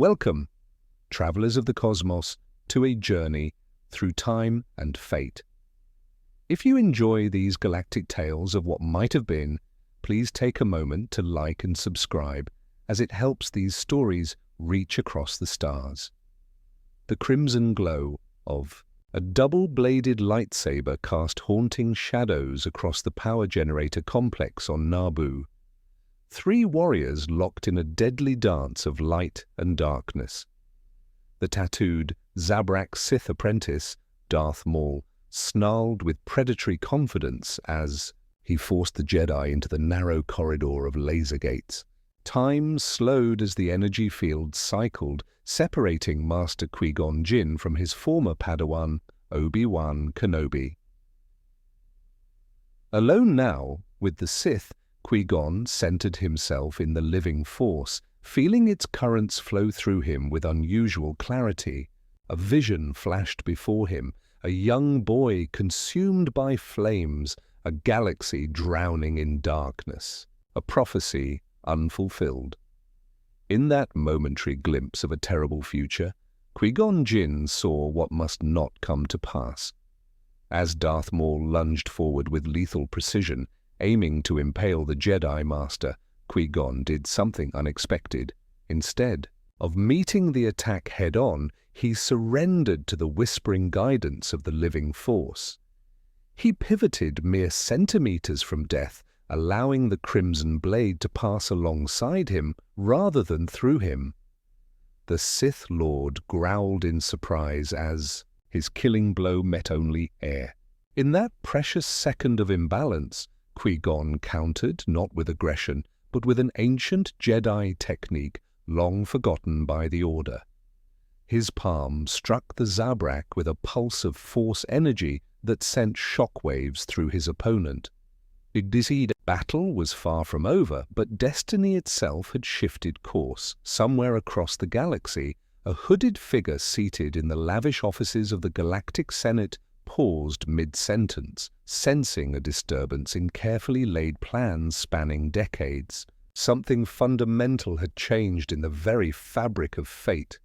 Welcome, travelers of the cosmos, to a journey through time and fate. If you enjoy these galactic tales of what might have been, please take a moment to like and subscribe, as it helps these stories reach across the stars. The crimson glow of a double-bladed lightsaber cast haunting shadows across the power generator complex on Naboo. Three warriors locked in a deadly dance of light and darkness. The tattooed Zabrak Sith apprentice, Darth Maul, snarled with predatory confidence as he forced the Jedi into the narrow corridor of laser gates. Time slowed as the energy field cycled, separating Master Qui-Gon Jinn from his former Padawan, Obi-Wan Kenobi. Alone now with the Sith, Qui-Gon centered himself in the living force, feeling its currents flow through him with unusual clarity. A vision flashed before him, a young boy consumed by flames, a galaxy drowning in darkness, a prophecy unfulfilled. In that momentary glimpse of a terrible future, Qui-Gon Jinn saw what must not come to pass. As Darth Maul lunged forward with lethal precision, aiming to impale the Jedi Master, Qui-Gon did something unexpected. Instead of meeting the attack head-on, he surrendered to the whispering guidance of the living force. He pivoted mere centimeters from death, allowing the crimson blade to pass alongside him rather than through him. The Sith Lord growled in surprise as his killing blow met only air. In that precious second of imbalance, Qui-Gon countered not with aggression, but with an ancient Jedi technique long forgotten by the Order. His palm struck the Zabrak with a pulse of force energy that sent shockwaves through his opponent. The battle was far from over, but destiny itself had shifted course. Somewhere across the galaxy, a hooded figure seated in the lavish offices of the Galactic Senate paused mid-sentence, sensing a disturbance in carefully laid plans spanning decades. Something fundamental had changed in the very fabric of fate.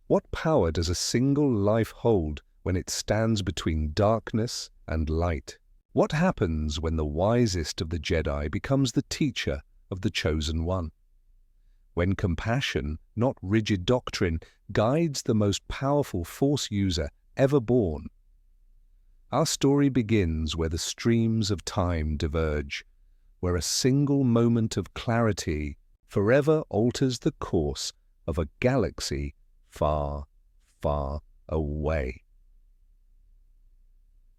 What power does a single life hold when it stands between darkness and light? What happens when the wisest of the Jedi becomes the teacher of the Chosen One? When compassion, not rigid doctrine, guides the most powerful Force user ever born? Our story begins where the streams of time diverge, where a single moment of clarity forever alters the course of a galaxy far, far away.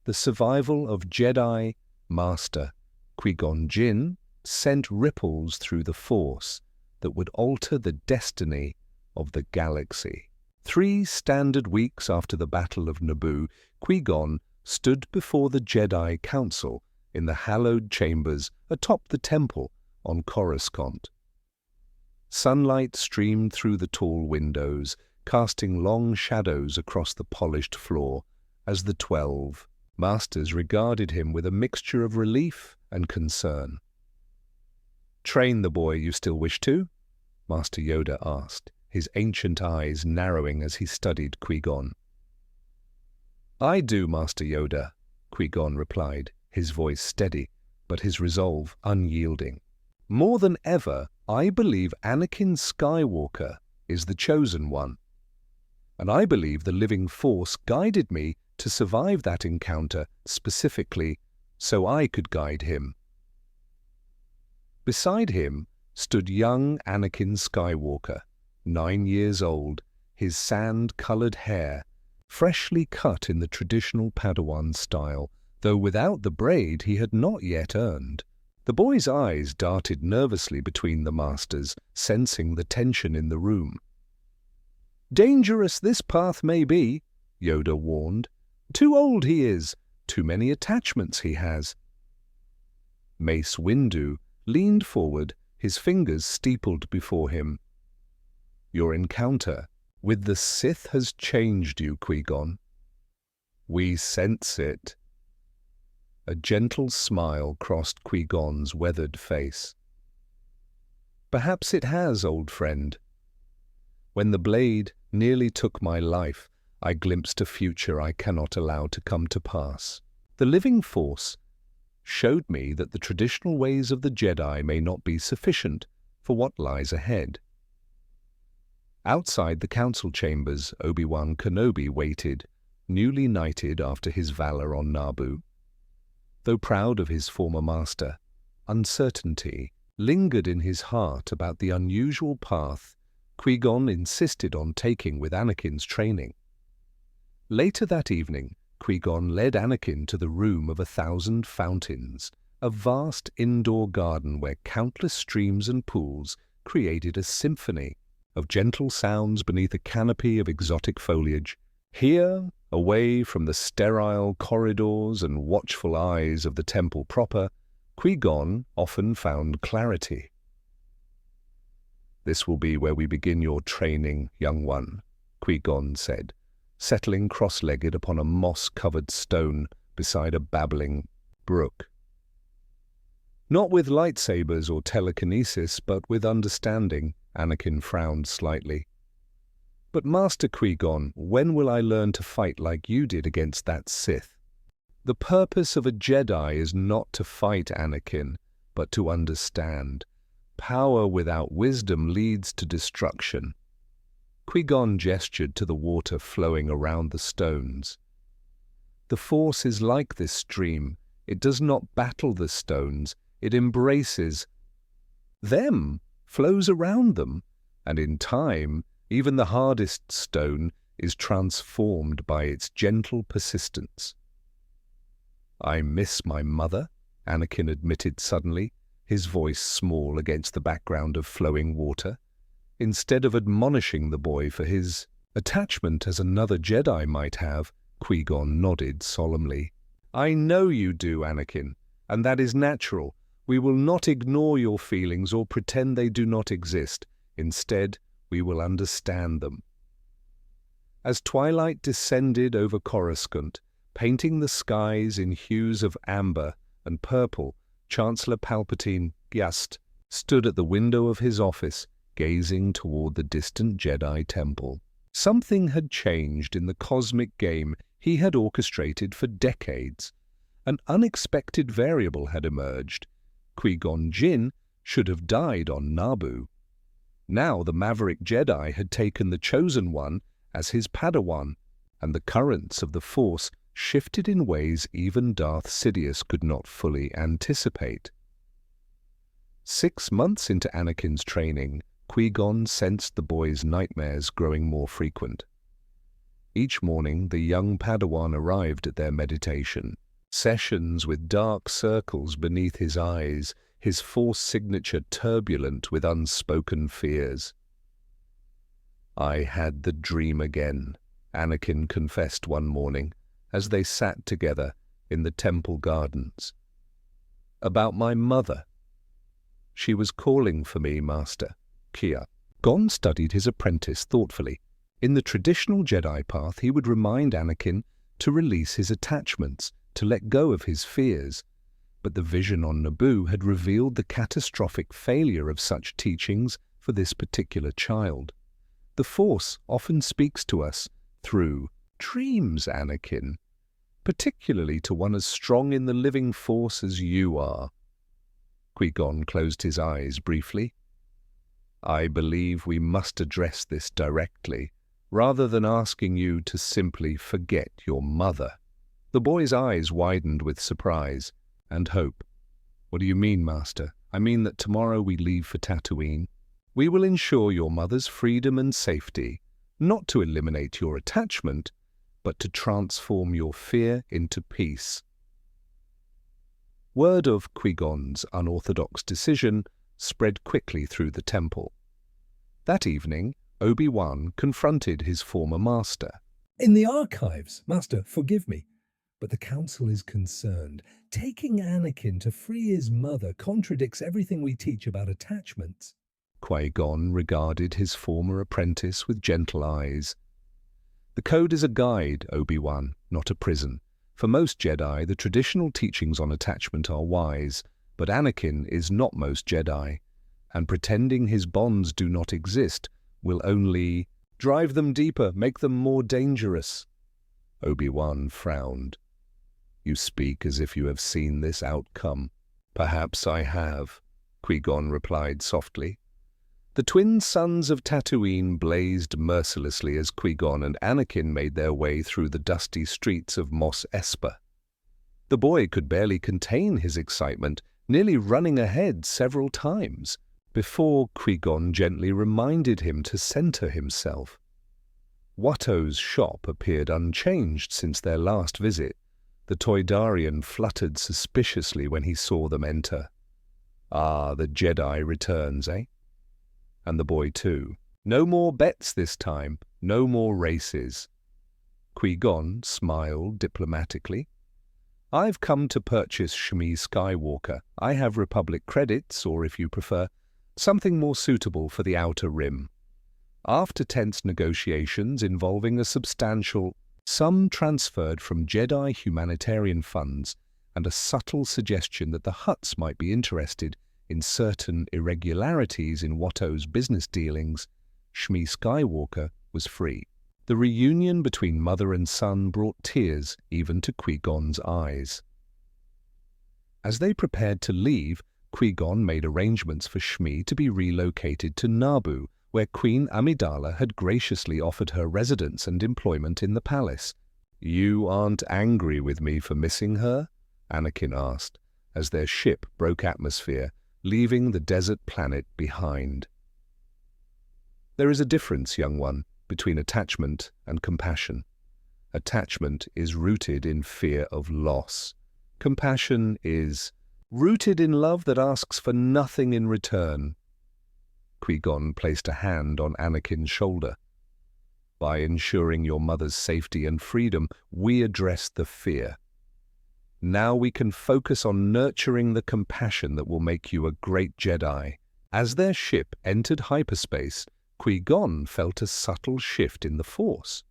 The survival of Jedi Master Qui-Gon Jinn sent ripples through the Force that would alter the destiny of the galaxy. 3 standard weeks after the Battle of Naboo, Qui-Gon stood before the Jedi Council in the hallowed chambers atop the temple on Coruscant. Sunlight streamed through the tall windows, casting long shadows across the polished floor as the 12 Masters regarded him with a mixture of relief and concern. "Train the boy you still wish to?" Master Yoda asked, his ancient eyes narrowing as he studied Qui-Gon. "I do, Master Yoda," Qui-Gon replied, his voice steady, but his resolve unyielding. "More than ever, I believe Anakin Skywalker is the Chosen One. And I believe the living Force guided me to survive that encounter specifically so I could guide him." Beside him stood young Anakin Skywalker, 9 years old, his sand-colored hair freshly cut in the traditional Padawan style, though without the braid he had not yet earned. The boy's eyes darted nervously between the masters, sensing the tension in the room. "Dangerous this path may be," Yoda warned. "Too old he is, too many attachments he has." Mace Windu leaned forward, his fingers steepled before him. "Your encounter with the Sith has changed you, Qui-Gon. We sense it." A gentle smile crossed Qui-Gon's weathered face. "Perhaps it has, old friend. When the blade nearly took my life, I glimpsed a future I cannot allow to come to pass. The living force showed me that the traditional ways of the Jedi may not be sufficient for what lies ahead. Outside the council chambers, Obi-Wan Kenobi waited, newly knighted after his valor on Naboo. Though proud of his former master, uncertainty lingered in his heart about the unusual path Qui-Gon insisted on taking with Anakin's training. Later that evening, Qui-Gon led Anakin to the Room of 1,000 Fountains, a vast indoor garden where countless streams and pools created a symphony of gentle sounds beneath a canopy of exotic foliage. Here, away from the sterile corridors and watchful eyes of the temple proper, Qui-Gon often found clarity. "This will be where we begin your training, young one," Qui-Gon said, settling cross-legged upon a moss-covered stone beside a babbling brook. "Not with lightsabers or telekinesis, but with understanding," Anakin frowned slightly. "But Master Qui-Gon, when will I learn to fight like you did against that Sith?" "The purpose of a Jedi is not to fight, Anakin, but to understand. Power without wisdom leads to destruction." Qui-Gon gestured to the water flowing around the stones. "The Force is like this stream. It does not battle the stones. It embraces them, flows around them, and in time, even the hardest stone is transformed by its gentle persistence." "I miss my mother," Anakin admitted suddenly, his voice small against the background of flowing water. Instead of admonishing the boy for his attachment as another Jedi might have, Qui-Gon nodded solemnly. "I know you do, Anakin, and that is natural. We will not ignore your feelings or pretend they do not exist. Instead, we will understand them." As twilight descended over Coruscant, painting the skies in hues of amber and purple, Chancellor Palpatine Gyast stood at the window of his office, gazing toward the distant Jedi temple. Something had changed in the cosmic game he had orchestrated for decades. An unexpected variable had emerged. Qui-Gon Jinn should have died on Naboo. Now the maverick Jedi had taken the Chosen One as his Padawan, and the currents of the Force shifted in ways even Darth Sidious could not fully anticipate. 6 months into Anakin's training, Qui-Gon sensed the boy's nightmares growing more frequent. Each morning, the young Padawan arrived at their meditation sessions with dark circles beneath his eyes, his Force signature turbulent with unspoken fears. "I had the dream again," Anakin confessed one morning, as they sat together in the temple gardens. "About my mother. She was calling for me, Master." Qui-Gon studied his apprentice thoughtfully. In the traditional Jedi path, he would remind Anakin to release his attachments, to let go of his fears. But the vision on Naboo had revealed the catastrophic failure of such teachings for this particular child. The Force often speaks to us through dreams, Anakin, particularly to one as strong in the living Force as you are. Qui-Gon closed his eyes briefly. "I believe we must address this directly, rather than asking you to simply forget your mother." The boy's eyes widened with surprise and hope. "What do you mean, Master?" "I mean that tomorrow we leave for Tatooine. We will ensure your mother's freedom and safety, not to eliminate your attachment, but to transform your fear into peace." Word of Qui-Gon's unorthodox decision spread quickly through the temple. That evening, Obi-Wan confronted his former master. "In the archives, Master, forgive me, but the Council is concerned. Taking Anakin to free his mother contradicts everything we teach about attachments." Qui-Gon regarded his former apprentice with gentle eyes. "The Code is a guide, Obi-Wan, not a prison. For most Jedi, the traditional teachings on attachment are wise, but Anakin is not most Jedi, and pretending his bonds do not exist will only drive them deeper, make them more dangerous." Obi-Wan frowned. "You speak as if you have seen this outcome." "Perhaps I have," Qui-Gon replied softly. The twin suns of Tatooine blazed mercilessly as Qui-Gon and Anakin made their way through the dusty streets of Mos Espa. The boy could barely contain his excitement, nearly running ahead several times, before Qui-Gon gently reminded him to center himself. Watto's shop appeared unchanged since their last visit. The Toydarian fluttered suspiciously when he saw them enter. "Ah, the Jedi returns, eh?" And the boy too. "No more bets this time, no more races." Qui-Gon smiled diplomatically. "I've come to purchase Shmi Skywalker. I have Republic credits, or if you prefer, something more suitable for the Outer Rim." After tense negotiations involving a substantial sum transferred from Jedi humanitarian funds and a subtle suggestion that the Hutts might be interested in certain irregularities in Watto's business dealings, Shmi Skywalker was free. The reunion between mother and son brought tears even to Qui-Gon's eyes. As they prepared to leave, Qui-Gon made arrangements for Shmi to be relocated to Naboo, where Queen Amidala had graciously offered her residence and employment in the palace. "You aren't angry with me for missing her?" Anakin asked, as their ship broke atmosphere, leaving the desert planet behind. "There is a difference, young one, between attachment and compassion. Attachment is rooted in fear of loss. Compassion is rooted in love that asks for nothing in return." Qui-Gon placed a hand on Anakin's shoulder. "By ensuring your mother's safety and freedom, we address the fear. Now we can focus on nurturing the compassion that will make you a great Jedi." As their ship entered hyperspace, Qui-Gon felt a subtle shift in the Force.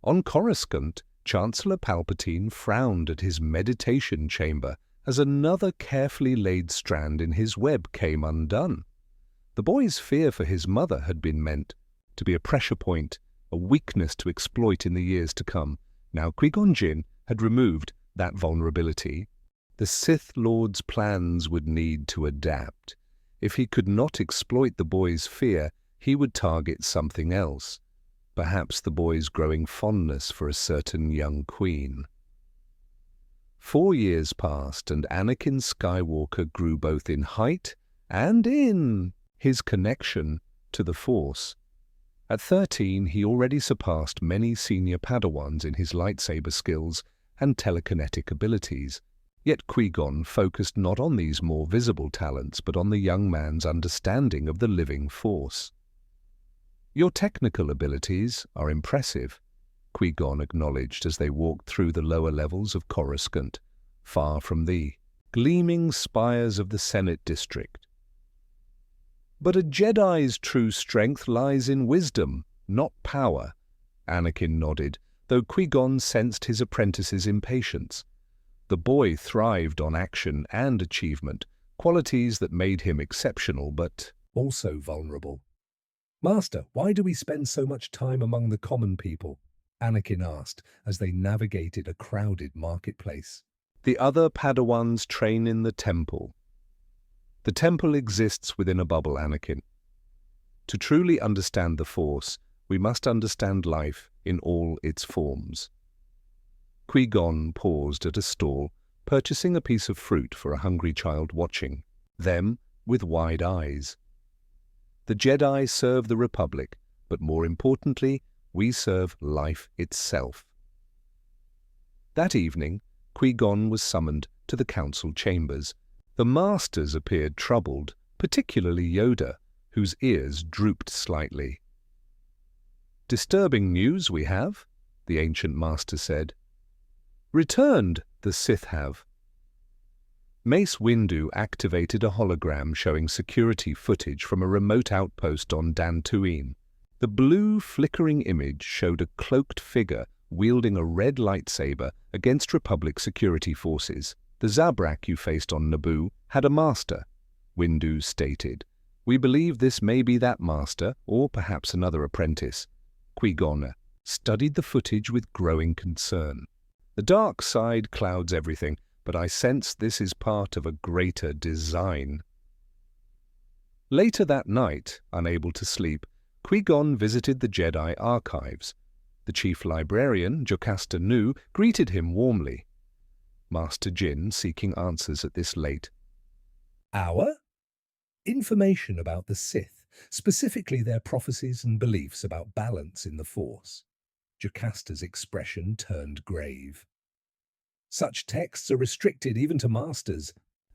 On Coruscant, Chancellor Palpatine frowned at his meditation chamber as another carefully laid strand in his web came undone. The boy's fear for his mother had been meant to be a pressure point, a weakness to exploit in the years to come. Now Qui-Gon Jinn had removed that vulnerability. The Sith Lord's plans would need to adapt. If he could not exploit the boy's fear, he would target something else, perhaps the boy's growing fondness for a certain young queen. 4 years passed, and Anakin Skywalker grew both in height and in his connection to the Force. At 13, he already surpassed many senior Padawans in his lightsaber skills and telekinetic abilities. Yet Qui-Gon focused not on these more visible talents, but on the young man's understanding of the living Force. "Your technical abilities are impressive," Qui-Gon acknowledged as they walked through the lower levels of Coruscant, far from the gleaming spires of the Senate District. "But a Jedi's true strength lies in wisdom, not power." Anakin nodded, though Qui-Gon sensed his apprentice's impatience. The boy thrived on action and achievement, qualities that made him exceptional but Also vulnerable. "Master, why do we spend so much time among the common people?" Anakin asked as they navigated a crowded marketplace. "The other Padawans train in the temple." "The temple exists within a bubble, Anakin. To truly understand the Force, we must understand life in all its forms." Qui-Gon paused at a stall, purchasing a piece of fruit for a hungry child watching them with wide eyes. "The Jedi serve the Republic, but more importantly, we serve life itself." That evening, Qui-Gon was summoned to the council chambers. The Masters appeared troubled, particularly Yoda, whose ears drooped slightly. "Disturbing news we have," the ancient master said. "Returned, the Sith have." Mace Windu activated a hologram showing security footage from a remote outpost on Dantooine. The blue, flickering image showed a cloaked figure wielding a red lightsaber against Republic security forces. "The Zabrak you faced on Naboo had a master," Windu stated, We believe this may be that master, or perhaps another apprentice. Qui-Gon studied the footage with growing concern. The dark side clouds everything, but I sense this is part of a greater design. Later that night, unable to sleep, Qui-Gon visited the Jedi archives. The chief librarian, Jocasta Nu, greeted him warmly. Master Jin seeking answers at this late. Our? Information about the Sith, specifically their prophecies and beliefs about balance in the Force. Jocasta's expression turned grave. Such texts are restricted even to masters.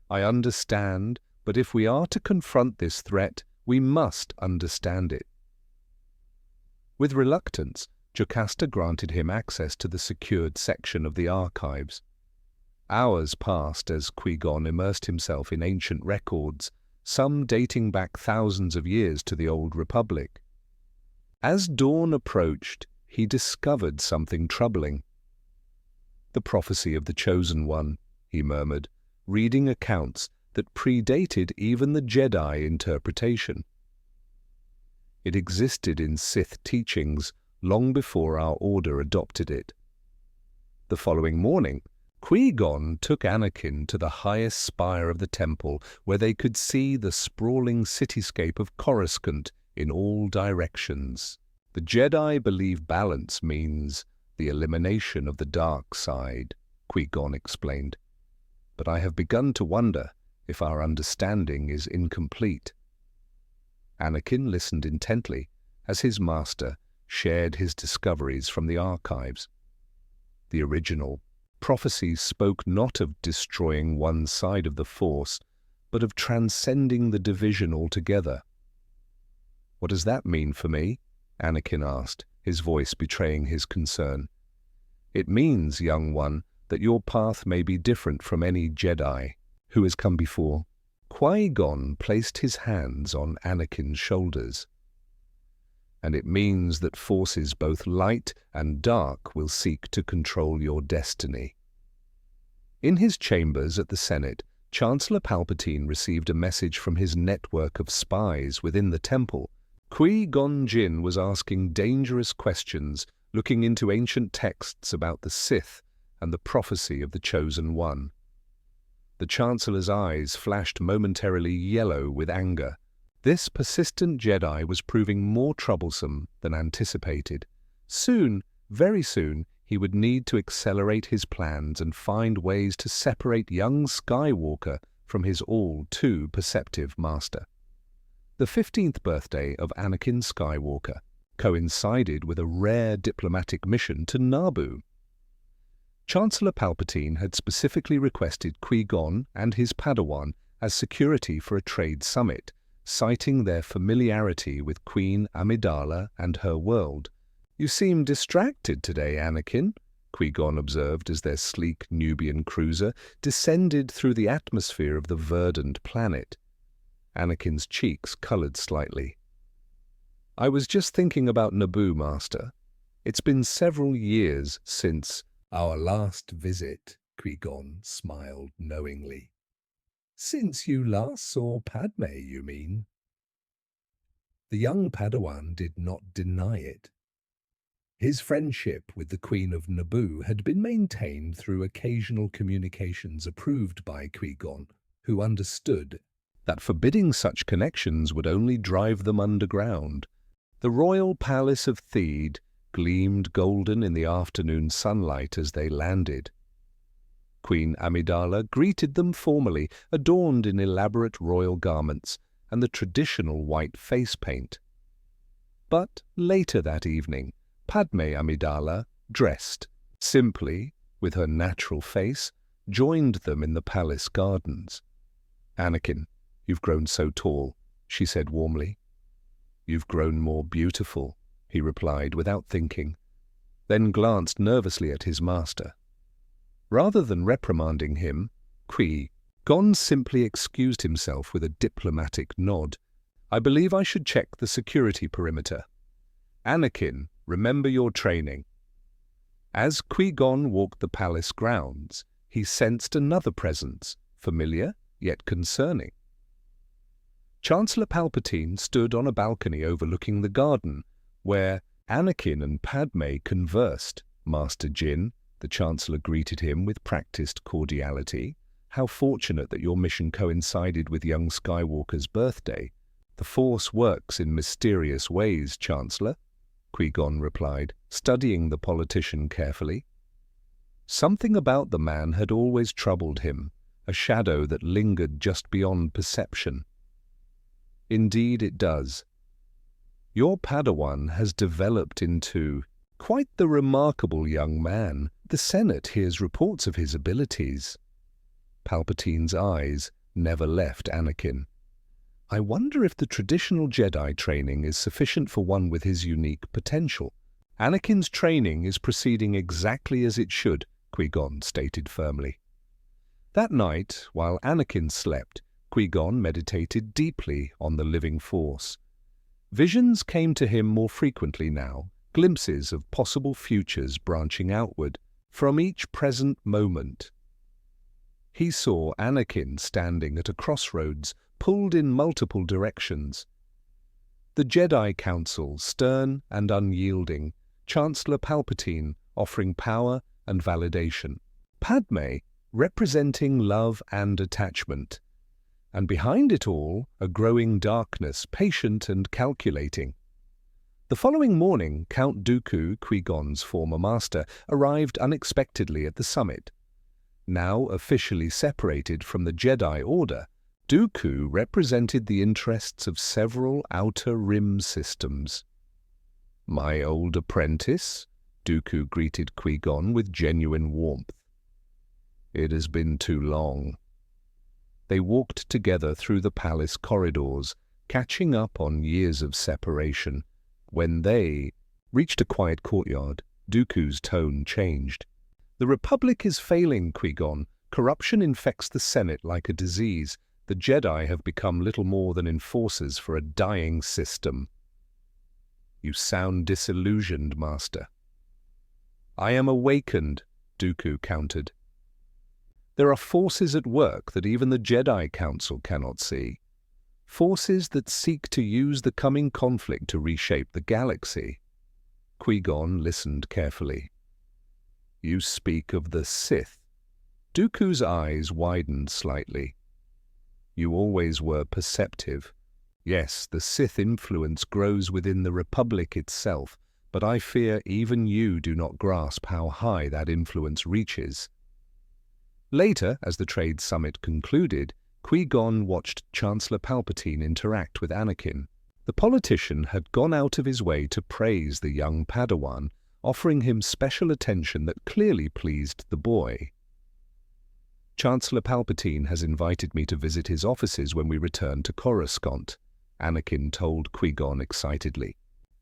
I understand, but if we are to confront this threat, we must understand it. With reluctance, Jocasta granted him access to the secured section of the archives. Hours passed as Qui-Gon immersed himself in ancient records, some dating back thousands of years to the Old Republic. As dawn approached, he discovered something troubling. "The prophecy of the Chosen One," he murmured, reading accounts that predated even the Jedi interpretation. It existed in Sith teachings long before our order adopted it. The following morning, Qui-Gon took Anakin to the highest spire of the temple, where they could see the sprawling cityscape of Coruscant in all directions. The Jedi believe balance means the elimination of the dark side, Qui-Gon explained. But I have begun to wonder if our understanding is incomplete. Anakin listened intently as his master shared his discoveries from the archives. The original prophecies spoke not of destroying one side of the Force, but of transcending the division altogether. "What does that mean for me?" Anakin asked, his voice betraying his concern. "It means, young one, that your path may be different from any Jedi who has come before." Qui-Gon placed his hands on Anakin's shoulders. "And it means that forces both light and dark will seek to control your destiny." In his chambers at the Senate, Chancellor Palpatine received a message from his network of spies within the temple. Qui-Gon Jinn was asking dangerous questions, looking into ancient texts about the Sith and the prophecy of the Chosen One. The Chancellor's eyes flashed momentarily yellow with anger. This persistent Jedi was proving more troublesome than anticipated. Soon, very soon, he would need to accelerate his plans and find ways to separate young Skywalker from his all-too perceptive master. The 15th birthday of Anakin Skywalker coincided with a rare diplomatic mission to Naboo. Chancellor Palpatine had specifically requested Qui-Gon and his Padawan as security for a trade summit, citing their familiarity with Queen Amidala and her world. "You seem distracted today, Anakin," Qui-Gon observed as their sleek Nubian cruiser descended through the atmosphere of the verdant planet. Anakin's cheeks colored slightly. "I was just thinking about Naboo, Master. It's been several years since—" "Our last visit," Qui-Gon smiled knowingly. "Since you last saw Padme, you mean?" The young Padawan did not deny it. His friendship with the Queen of Naboo had been maintained through occasional communications approved by Qui-Gon, who understood that forbidding such connections would only drive them underground. The royal palace of Theed gleamed golden in the afternoon sunlight as they landed. Queen Amidala greeted them formally, adorned in elaborate royal garments and the traditional white face paint. But later that evening, Padme Amidala, dressed simply, with her natural face, joined them in the palace gardens. "Anakin, you've grown so tall," she said warmly. "You've grown more beautiful," he replied without thinking, then glanced nervously at his master. Rather than reprimanding him, Qui-Gon simply excused himself with a diplomatic nod. "I believe I should check the security perimeter. Anakin, remember your training." As Qui-Gon walked the palace grounds, he sensed another presence, familiar yet concerning. Chancellor Palpatine stood on a balcony overlooking the garden, where Anakin and Padme conversed. Master Jin, the Chancellor greeted him with practiced cordiality. How fortunate that your mission coincided with young Skywalker's birthday. The Force works in mysterious ways, Chancellor, Qui-Gon replied, studying the politician carefully. Something about the man had always troubled him, a shadow that lingered just beyond perception. Indeed it does. Your Padawan has developed into quite the remarkable young man. The Senate hears reports of his abilities. Palpatine's eyes never left Anakin. I wonder if the traditional Jedi training is sufficient for one with his unique potential. Anakin's training is proceeding exactly as it should, Qui-Gon stated firmly. That night, while Anakin slept, Qui-Gon meditated deeply on the living force. Visions came to him more frequently now, glimpses of possible futures branching outward from each present moment. He saw Anakin standing at a crossroads, pulled in multiple directions. The Jedi Council, stern and unyielding, Chancellor Palpatine offering power and validation, Padme representing love and attachment, and behind it all, a growing darkness, patient and calculating. The following morning, Count Dooku, Qui-Gon's former master, arrived unexpectedly at the summit. Now officially separated from the Jedi Order, Dooku represented the interests of several outer rim systems. My old apprentice, Dooku greeted Qui-Gon with genuine warmth. It has been too long. They walked together through the palace corridors, catching up on years of separation. When they reached a quiet courtyard, Dooku's tone changed. The Republic is failing, Qui-Gon. Corruption infects the Senate like a disease. The Jedi have become little more than enforcers for a dying system. You sound disillusioned, Master. I am awakened, Dooku countered. There are forces at work that even the Jedi Council cannot see. Forces that seek to use the coming conflict to reshape the galaxy. Qui-Gon listened carefully. You speak of the Sith. Dooku's eyes widened slightly. You always were perceptive. Yes, the Sith influence grows within the Republic itself, but I fear even you do not grasp how high that influence reaches. Later, as the trade summit concluded, Qui-Gon watched Chancellor Palpatine interact with Anakin. The politician had gone out of his way to praise the young Padawan, offering him special attention that clearly pleased the boy. Chancellor Palpatine has invited me to visit his offices when we return to Coruscant, Anakin told Qui-Gon excitedly.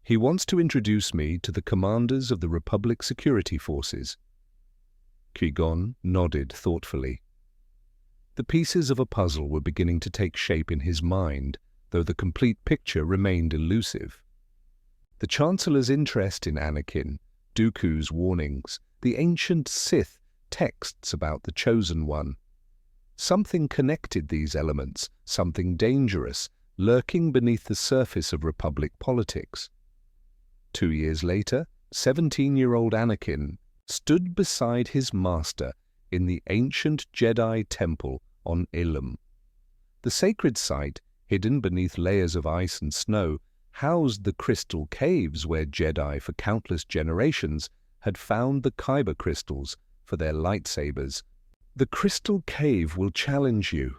He wants to introduce me to the commanders of the Republic security forces. Qui-Gon nodded thoughtfully. The pieces of a puzzle were beginning to take shape in his mind, though the complete picture remained elusive. The Chancellor's interest in Anakin, Dooku's warnings, the ancient Sith texts about the Chosen One. Something connected these elements, something dangerous, lurking beneath the surface of Republic politics. 2 years later, 17-year-old Anakin stood beside his master in the ancient Jedi temple on Ilum. The sacred site, hidden beneath layers of ice and snow, housed the crystal caves where Jedi for countless generations had found the kyber crystals for their lightsabers. The crystal cave will challenge you,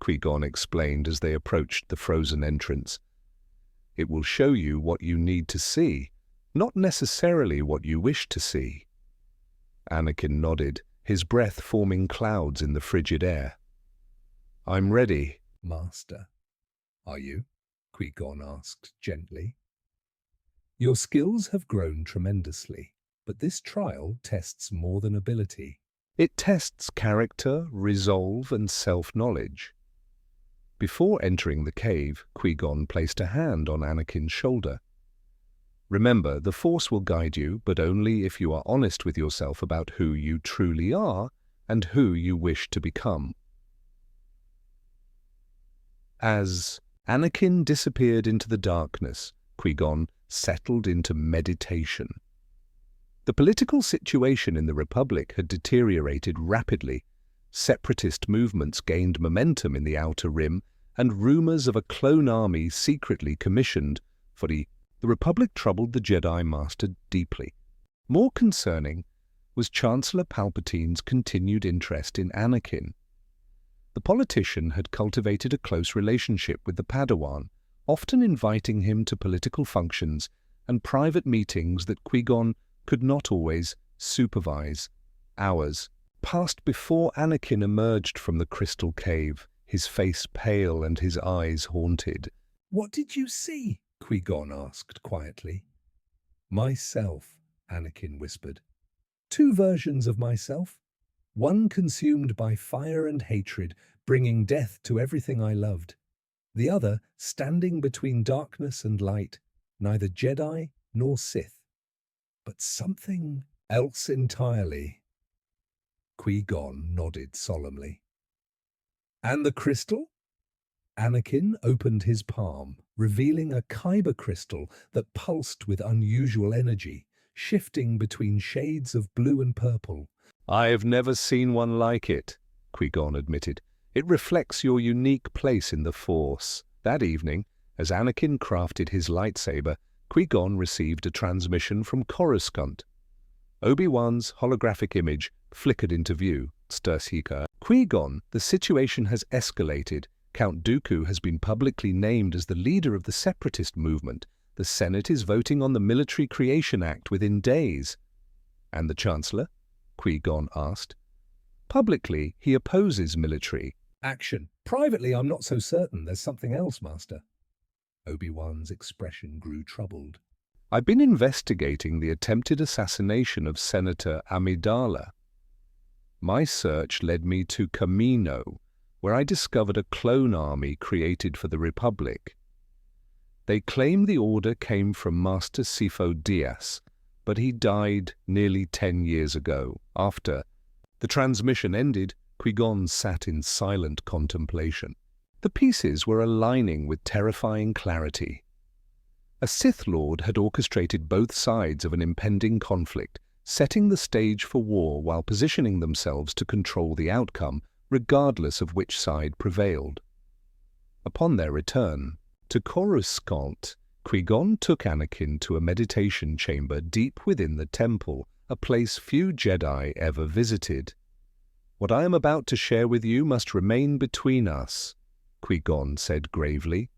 Qui-Gon explained as they approached the frozen entrance. It will show you what you need to see, not necessarily what you wish to see. Anakin nodded, his breath forming clouds in the frigid air. I'm ready, Master. Are you? Qui-Gon asked gently. Your skills have grown tremendously, but this trial tests more than ability. It tests character, resolve, and self-knowledge. Before entering the cave, Qui-Gon placed a hand on Anakin's shoulder. Remember, the Force will guide you, but only if you are honest with yourself about who you truly are and who you wish to become. As Anakin disappeared into the darkness. Qui-Gon settled into meditation. The political situation in the Republic had deteriorated rapidly. Separatist movements gained momentum in the Outer Rim, and rumors of a clone army secretly commissioned for the Republic troubled the Jedi Master deeply. More concerning was Chancellor Palpatine's continued interest in Anakin. The politician had cultivated a close relationship with the Padawan, often inviting him to political functions and private meetings that Qui-Gon could not always supervise. Hours passed before Anakin emerged from the crystal cave, his face pale and his eyes haunted. "What did you see?" Qui-Gon asked quietly. "Myself," Anakin whispered. "Two versions of myself. One consumed by fire and hatred, bringing death to everything I loved. The other standing between darkness and light, neither Jedi nor Sith, but something else entirely." Qui-Gon nodded solemnly. "And the crystal?" Anakin opened his palm, revealing a kyber crystal that pulsed with unusual energy, shifting between shades of blue and purple. "I've never seen one like it," Qui-Gon admitted. "It reflects your unique place in the Force." That evening, as Anakin crafted his lightsaber, Qui-Gon received a transmission from Coruscant. Obi-Wan's holographic image flickered into view. Stursika. "Qui-Gon, the situation has escalated. Count Dooku has been publicly named as the leader of the separatist movement. The Senate is voting on the Military Creation Act within days." "And the Chancellor?" Qui-Gon asked. "Publicly, he opposes military action. Privately, I'm not so certain. There's something else, Master." Obi-Wan's expression grew troubled. "I've been investigating the attempted assassination of Senator Amidala. My search led me to Kamino, where I discovered a clone army created for the Republic. They claim the order came from Master Sifo Dyas, but he died nearly 10 years ago. After the transmission ended, Qui-Gon sat in silent contemplation. The pieces were aligning with terrifying clarity. A Sith Lord had orchestrated both sides of an impending conflict, setting the stage for war while positioning themselves to control the outcome, regardless of which side prevailed. Upon their return to Coruscant, Qui-Gon took Anakin to a meditation chamber deep within the temple, a place few Jedi ever visited. "What I am about to share with you must remain between us," Qui-Gon said gravely.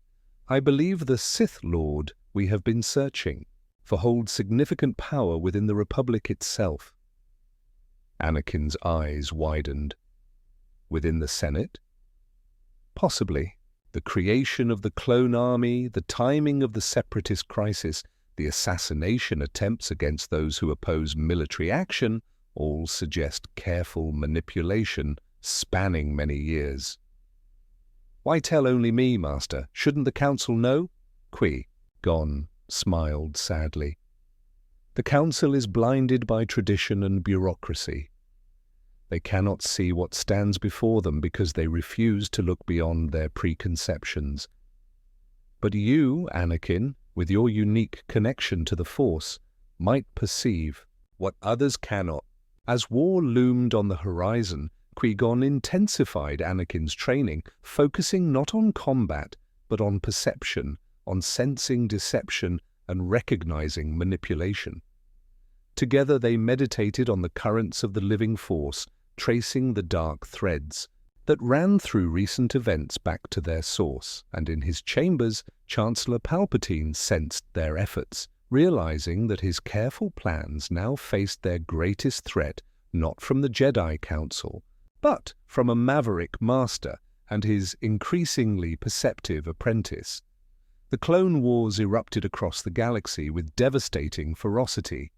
"I believe the Sith Lord we have been searching for holds significant power within the Republic itself." Anakin's eyes widened. "Within the Senate?" "Possibly. The creation of the clone army, the timing of the separatist crisis, the assassination attempts against those who oppose military action, all suggest careful manipulation spanning many years." "Why tell only me, Master? Shouldn't the Council know?" Qui-Gon smiled sadly. "The Council is blinded by tradition and bureaucracy. They cannot see what stands before them because they refuse to look beyond their preconceptions. But you, Anakin, with your unique connection to the Force, might perceive what others cannot." As war loomed on the horizon, Qui-Gon intensified Anakin's training, focusing not on combat, but on perception, on sensing deception and recognizing manipulation. Together they meditated on the currents of the living Force, tracing the dark threads that ran through recent events back to their source, and in his chambers, Chancellor Palpatine sensed their efforts, realizing that his careful plans now faced their greatest threat not from the Jedi Council, but from a maverick master and his increasingly perceptive apprentice. The Clone Wars erupted across the galaxy with devastating ferocity.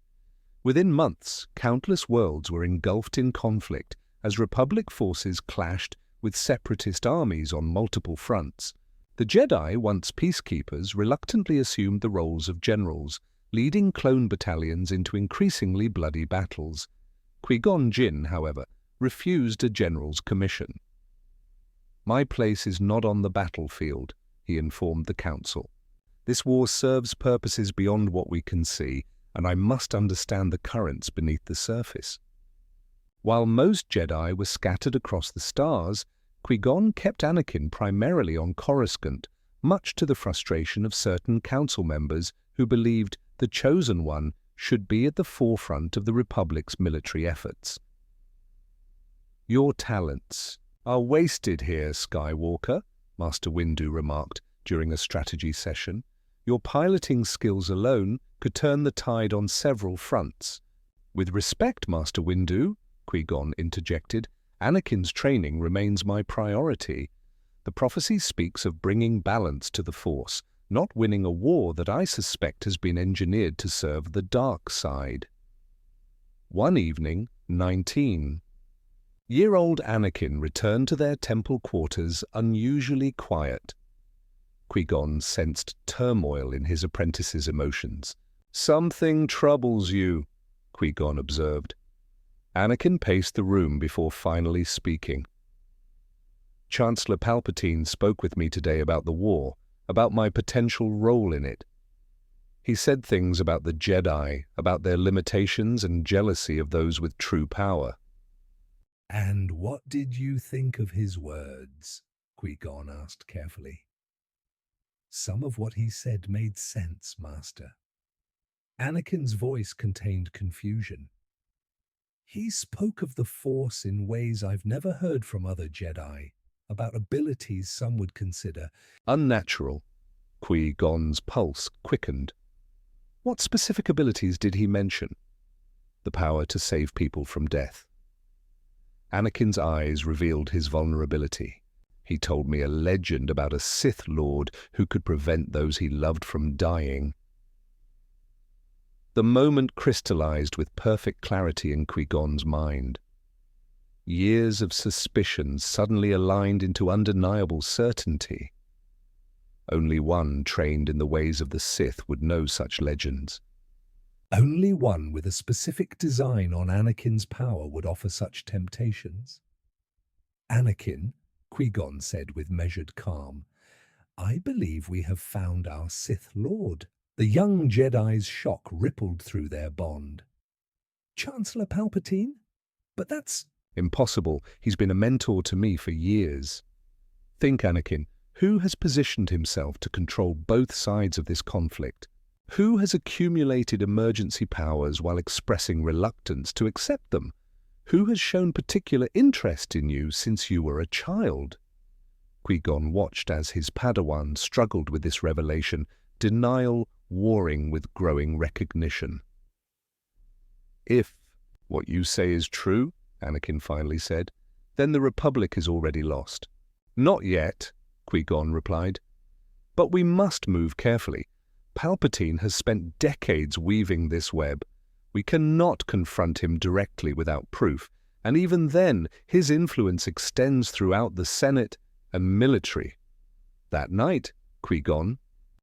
Within months, countless worlds were engulfed in conflict as Republic forces clashed with separatist armies on multiple fronts. The Jedi, once peacekeepers, reluctantly assumed the roles of generals, leading clone battalions into increasingly bloody battles. Qui-Gon Jinn, however, refused a general's commission. "My place is not on the battlefield," he informed the council. This war serves purposes beyond what we can see, and I must understand the currents beneath the surface. While most Jedi were scattered across the stars, Qui-Gon kept Anakin primarily on Coruscant, much to the frustration of certain council members who believed the Chosen One should be at the forefront of the Republic's military efforts. "Your talents are wasted here, Skywalker," Master Windu remarked during a strategy session. "Your piloting skills alone could turn the tide on several fronts." "With respect, Master Windu," Qui-Gon interjected, "Anakin's training remains my priority. The prophecy speaks of bringing balance to the Force, not winning a war that I suspect has been engineered to serve the dark side." One evening, 19-year-old Anakin returned to their temple quarters unusually quiet. Qui-Gon sensed turmoil in his apprentice's emotions. "Something troubles you," Qui-Gon observed. Anakin paced the room before finally speaking. "Chancellor Palpatine spoke with me today about the war, about my potential role in it. He said things about the Jedi, about their limitations and jealousy of those with true power." "And what did you think of his words?" Qui-Gon asked carefully. "Some of what he said made sense, Master." Anakin's voice contained confusion. "He spoke of the Force in ways I've never heard from other Jedi, about abilities some would consider unnatural." Qui-Gon's pulse quickened. "What specific abilities did he mention?" "The power to save people from death." Anakin's eyes revealed his vulnerability. "He told me a legend about a Sith Lord who could prevent those he loved from dying." The moment crystallized with perfect clarity in Qui-Gon's mind. Years of suspicion suddenly aligned into undeniable certainty. Only one trained in the ways of the Sith would know such legends. Only one with a specific design on Anakin's power would offer such temptations. "Anakin," Qui-Gon said with measured calm, "I believe we have found our Sith Lord." The young Jedi's shock rippled through their bond. "Chancellor Palpatine? But that's—" "Impossible. He's been a mentor to me for years." "Think, Anakin, who has positioned himself to control both sides of this conflict? Who has accumulated emergency powers while expressing reluctance to accept them? Who has shown particular interest in you since you were a child?" Qui-Gon watched as his Padawan struggled with this revelation, denial warring with growing recognition. "If what you say is true," Anakin finally said, "then the Republic is already lost." "Not yet," Qui-Gon replied. "But we must move carefully. Palpatine has spent decades weaving this web. We cannot confront him directly without proof, and even then his influence extends throughout the Senate and military." That night, Qui-Gon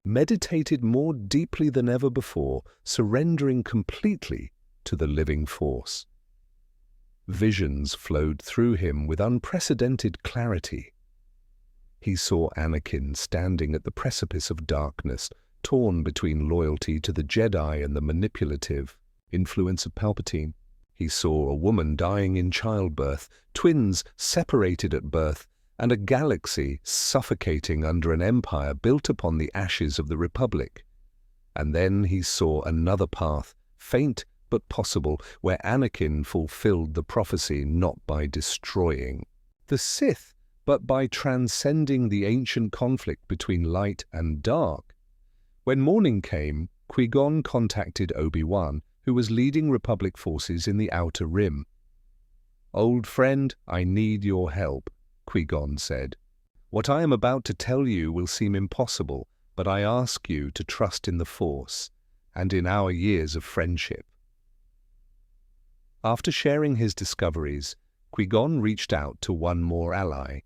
meditated more deeply than ever before, surrendering completely to the living Force. Visions flowed through him with unprecedented clarity. He saw Anakin standing at the precipice of darkness, torn between loyalty to the Jedi and the manipulative influence of Palpatine. He saw a woman dying in childbirth, twins separated at birth, and a galaxy suffocating under an empire built upon the ashes of the Republic. And then he saw another path, faint but possible, where Anakin fulfilled the prophecy not by destroying the Sith, but by transcending the ancient conflict between light and dark. When morning came, Qui-Gon contacted Obi-Wan, who was leading Republic forces in the Outer Rim. "Old friend, I need your help," Qui-Gon said. "What I am about to tell you will seem impossible, but I ask you to trust in the Force and in our years of friendship." After sharing his discoveries, Qui-Gon reached out to one more ally.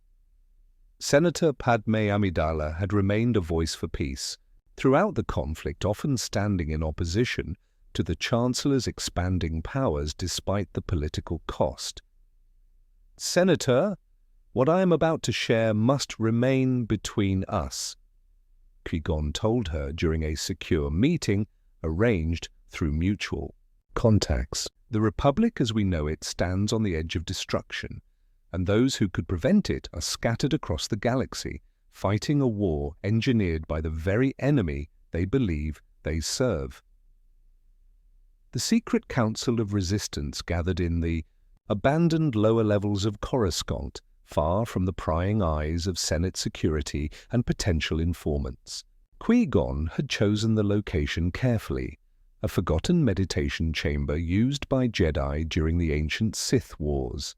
Senator Padme Amidala had remained a voice for peace, throughout the conflict often standing in opposition to the Chancellor's expanding powers despite the political cost. "Senator, what I am about to share must remain between us," Qui-Gon told her during a secure meeting arranged through mutual contacts. The Republic as we know it stands on the edge of destruction, and those who could prevent it are scattered across the galaxy, fighting a war engineered by the very enemy they believe they serve. The secret council of resistance gathered in the abandoned lower levels of Coruscant, far from the prying eyes of Senate security and potential informants. Qui-Gon had chosen the location carefully, a forgotten meditation chamber used by Jedi during the ancient Sith Wars.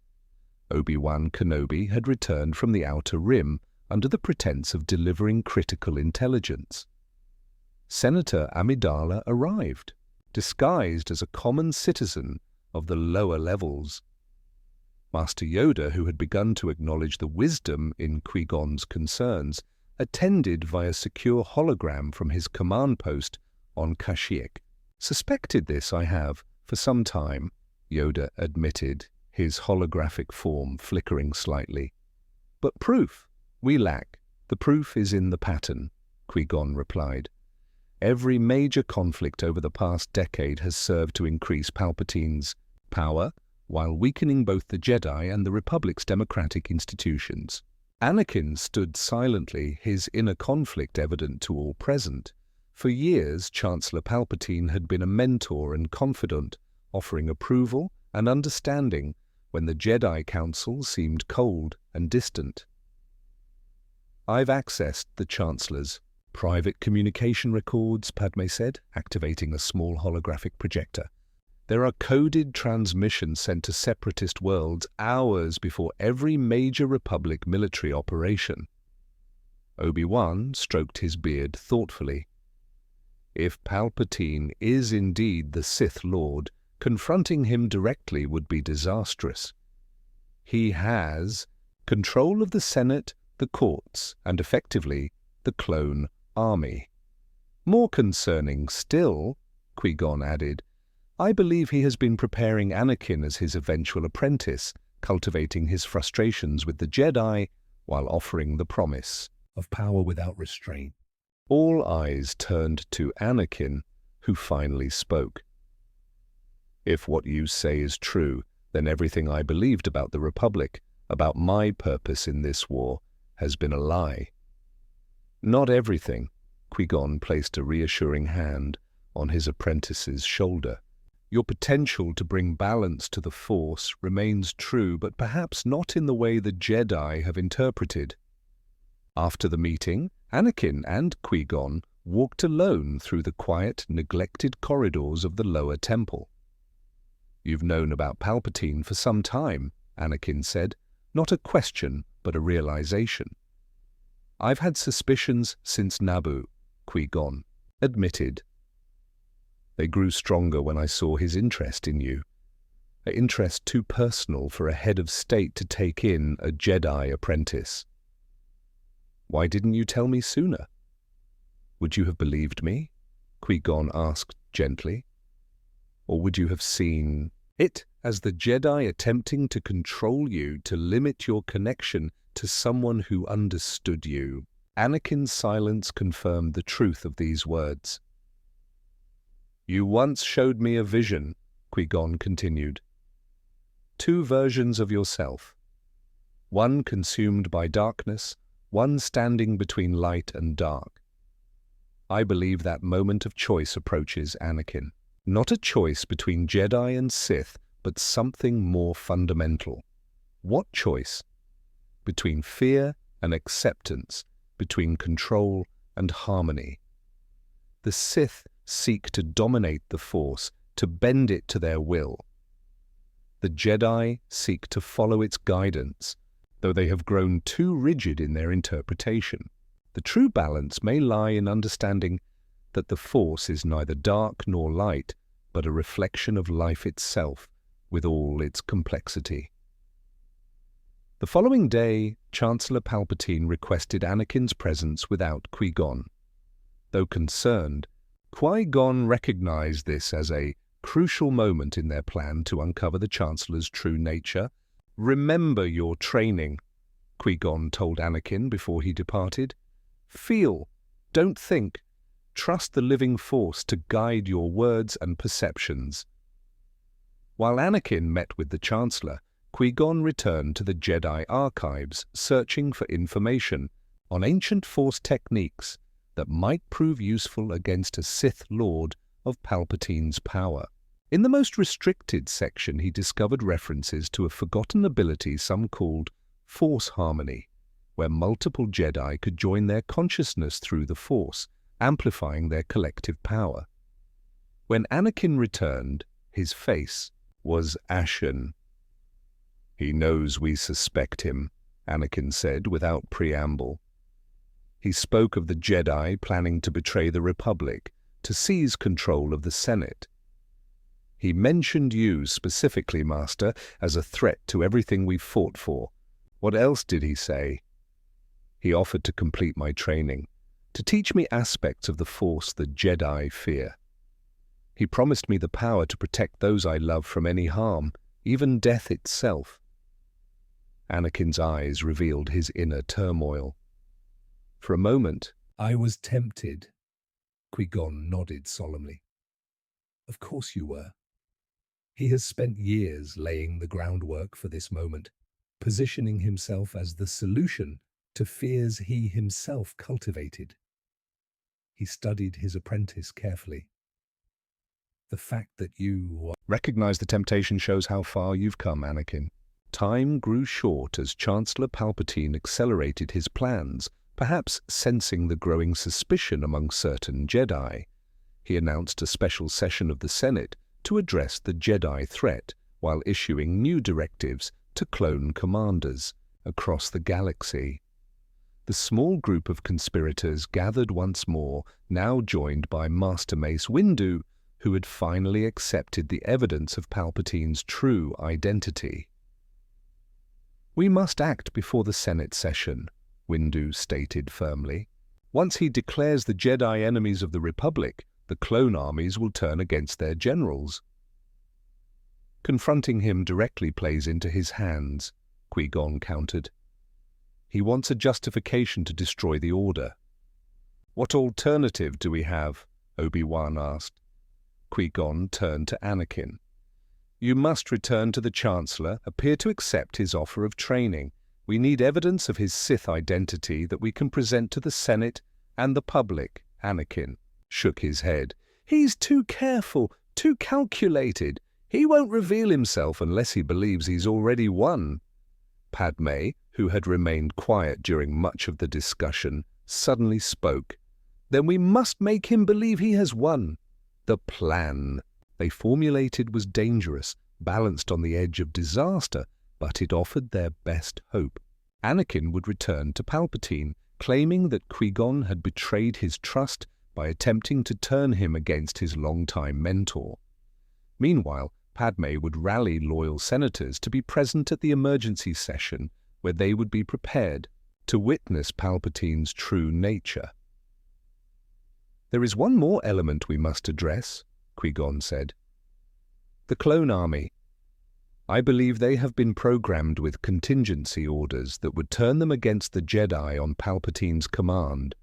Obi-Wan Kenobi had returned from the Outer Rim under the pretense of delivering critical intelligence. Senator Amidala arrived, disguised as a common citizen of the lower levels. Master Yoda, who had begun to acknowledge the wisdom in Qui-Gon's concerns, attended via secure hologram from his command post on Kashyyyk. "Suspected this, I have, for some time," Yoda admitted, his holographic form flickering slightly. "But proof we lack. The proof is in the pattern," Qui-Gon replied. "Every major conflict over the past decade has served to increase Palpatine's power, while weakening both the Jedi and the Republic's democratic institutions." Anakin stood silently, his inner conflict evident to all present. For years, Chancellor Palpatine had been a mentor and confidant, offering approval and understanding when the Jedi Council seemed cold and distant. "I've accessed the Chancellor's private communication records," Padme said, activating a small holographic projector. "There are coded transmissions sent to separatist worlds hours before every major Republic military operation." Obi-Wan stroked his beard thoughtfully. "If Palpatine is indeed the Sith Lord, confronting him directly would be disastrous. He has control of the Senate, the courts, and effectively the clone army. More concerning still," Qui-Gon added, "I believe he has been preparing Anakin as his eventual apprentice, cultivating his frustrations with the Jedi while offering the promise of power without restraint." All eyes turned to Anakin, who finally spoke. "If what you say is true, then everything I believed about the Republic, about my purpose in this war, has been a lie." "Not everything." Qui-Gon placed a reassuring hand on his apprentice's shoulder. "Your potential to bring balance to the Force remains true, but perhaps not in the way the Jedi have interpreted." After the meeting, Anakin and Qui-Gon walked alone through the quiet, neglected corridors of the lower temple. "You've known about Palpatine for some time," Anakin said, not a question but a realization. "I've had suspicions since Naboo," Qui-Gon admitted. "They grew stronger when I saw his interest in you, an interest too personal for a head of state to take in a Jedi apprentice." "Why didn't you tell me sooner?" "Would you have believed me?" Qui-Gon asked gently. "Or would you have seen it as the Jedi attempting to control you, to limit your connection to someone who understood you?" Anakin's silence confirmed the truth of these words. "You once showed me a vision," Qui-Gon continued. "Two versions of yourself. One consumed by darkness, one standing between light and dark. I believe that moment of choice approaches Anakin. Not a choice between Jedi and Sith, but something more fundamental. What choice? Between fear and acceptance, between control and harmony. The Sith seek to dominate the Force, to bend it to their will. The Jedi seek to follow its guidance, though they have grown too rigid in their interpretation. The true balance may lie in understanding that the Force is neither dark nor light, but a reflection of life itself, with all its complexity." The following day, Chancellor Palpatine requested Anakin's presence without Qui-Gon. Though concerned, Qui-Gon recognized this as a crucial moment in their plan to uncover the Chancellor's true nature. "Remember your training," Qui-Gon told Anakin before he departed. "Feel Don't think. Trust the living force to guide your words and perceptions. While Anakin met with the Chancellor, Qui-Gon returned to the Jedi archives, searching for information on ancient Force techniques that might prove useful against a Sith Lord of Palpatine's power. In the most restricted section, he discovered references to a forgotten ability some called Force Harmony, where multiple Jedi could join their consciousness through the Force, amplifying their collective power. When Anakin returned, his face was ashen. "He knows we suspect him," Anakin said without preamble. He spoke of the Jedi planning to betray the Republic, to seize control of the Senate. "He mentioned you specifically, Master, as a threat to everything we've fought for. What else did he say?" "He offered to complete my training, to teach me aspects of the Force the Jedi fear. He promised me the power to protect those I love from any harm, even death itself." Anakin's eyes revealed his inner turmoil. For a moment, "I was tempted." Qui-Gon nodded solemnly. "Of course you were. He has spent years laying the groundwork for this moment, positioning himself as the solution to fears he himself cultivated. He studied his apprentice carefully. The fact that you recognize the temptation shows how far you've come, Anakin. Time grew short as Chancellor Palpatine accelerated his plans, perhaps sensing the growing suspicion among certain Jedi. He announced a special session of the Senate to address the Jedi threat while issuing new directives to clone commanders across the galaxy. The small group of conspirators gathered once more, now joined by Master Mace Windu, who had finally accepted the evidence of Palpatine's true identity. "We must act before the Senate session," Windu stated firmly. "Once he declares the Jedi enemies of the Republic, the clone armies will turn against their generals." "Confronting him directly plays into his hands," Qui-Gon countered. "He wants a justification to destroy the Order." "What alternative do we have?" Obi-Wan asked. Qui-Gon turned to Anakin. "You must return to the Chancellor, appear to accept his offer of training. We need evidence of his Sith identity that we can present to the Senate and the public." Anakin shook his head. "He's too careful, too calculated. He won't reveal himself unless he believes he's already won." Padme, who had remained quiet during much of the discussion, suddenly spoke. "Then we must make him believe he has won." The plan they formulated was dangerous, balanced on the edge of disaster, but it offered their best hope. Anakin would return to Palpatine, claiming that Qui-Gon had betrayed his trust by attempting to turn him against his longtime mentor. Meanwhile, Padme would rally loyal senators to be present at the emergency session, where they would be prepared to witness Palpatine's true nature. "There is one more element we must address," Qui-Gon said. "The clone army. I believe they have been programmed with contingency orders that would turn them against the Jedi on Palpatine's command."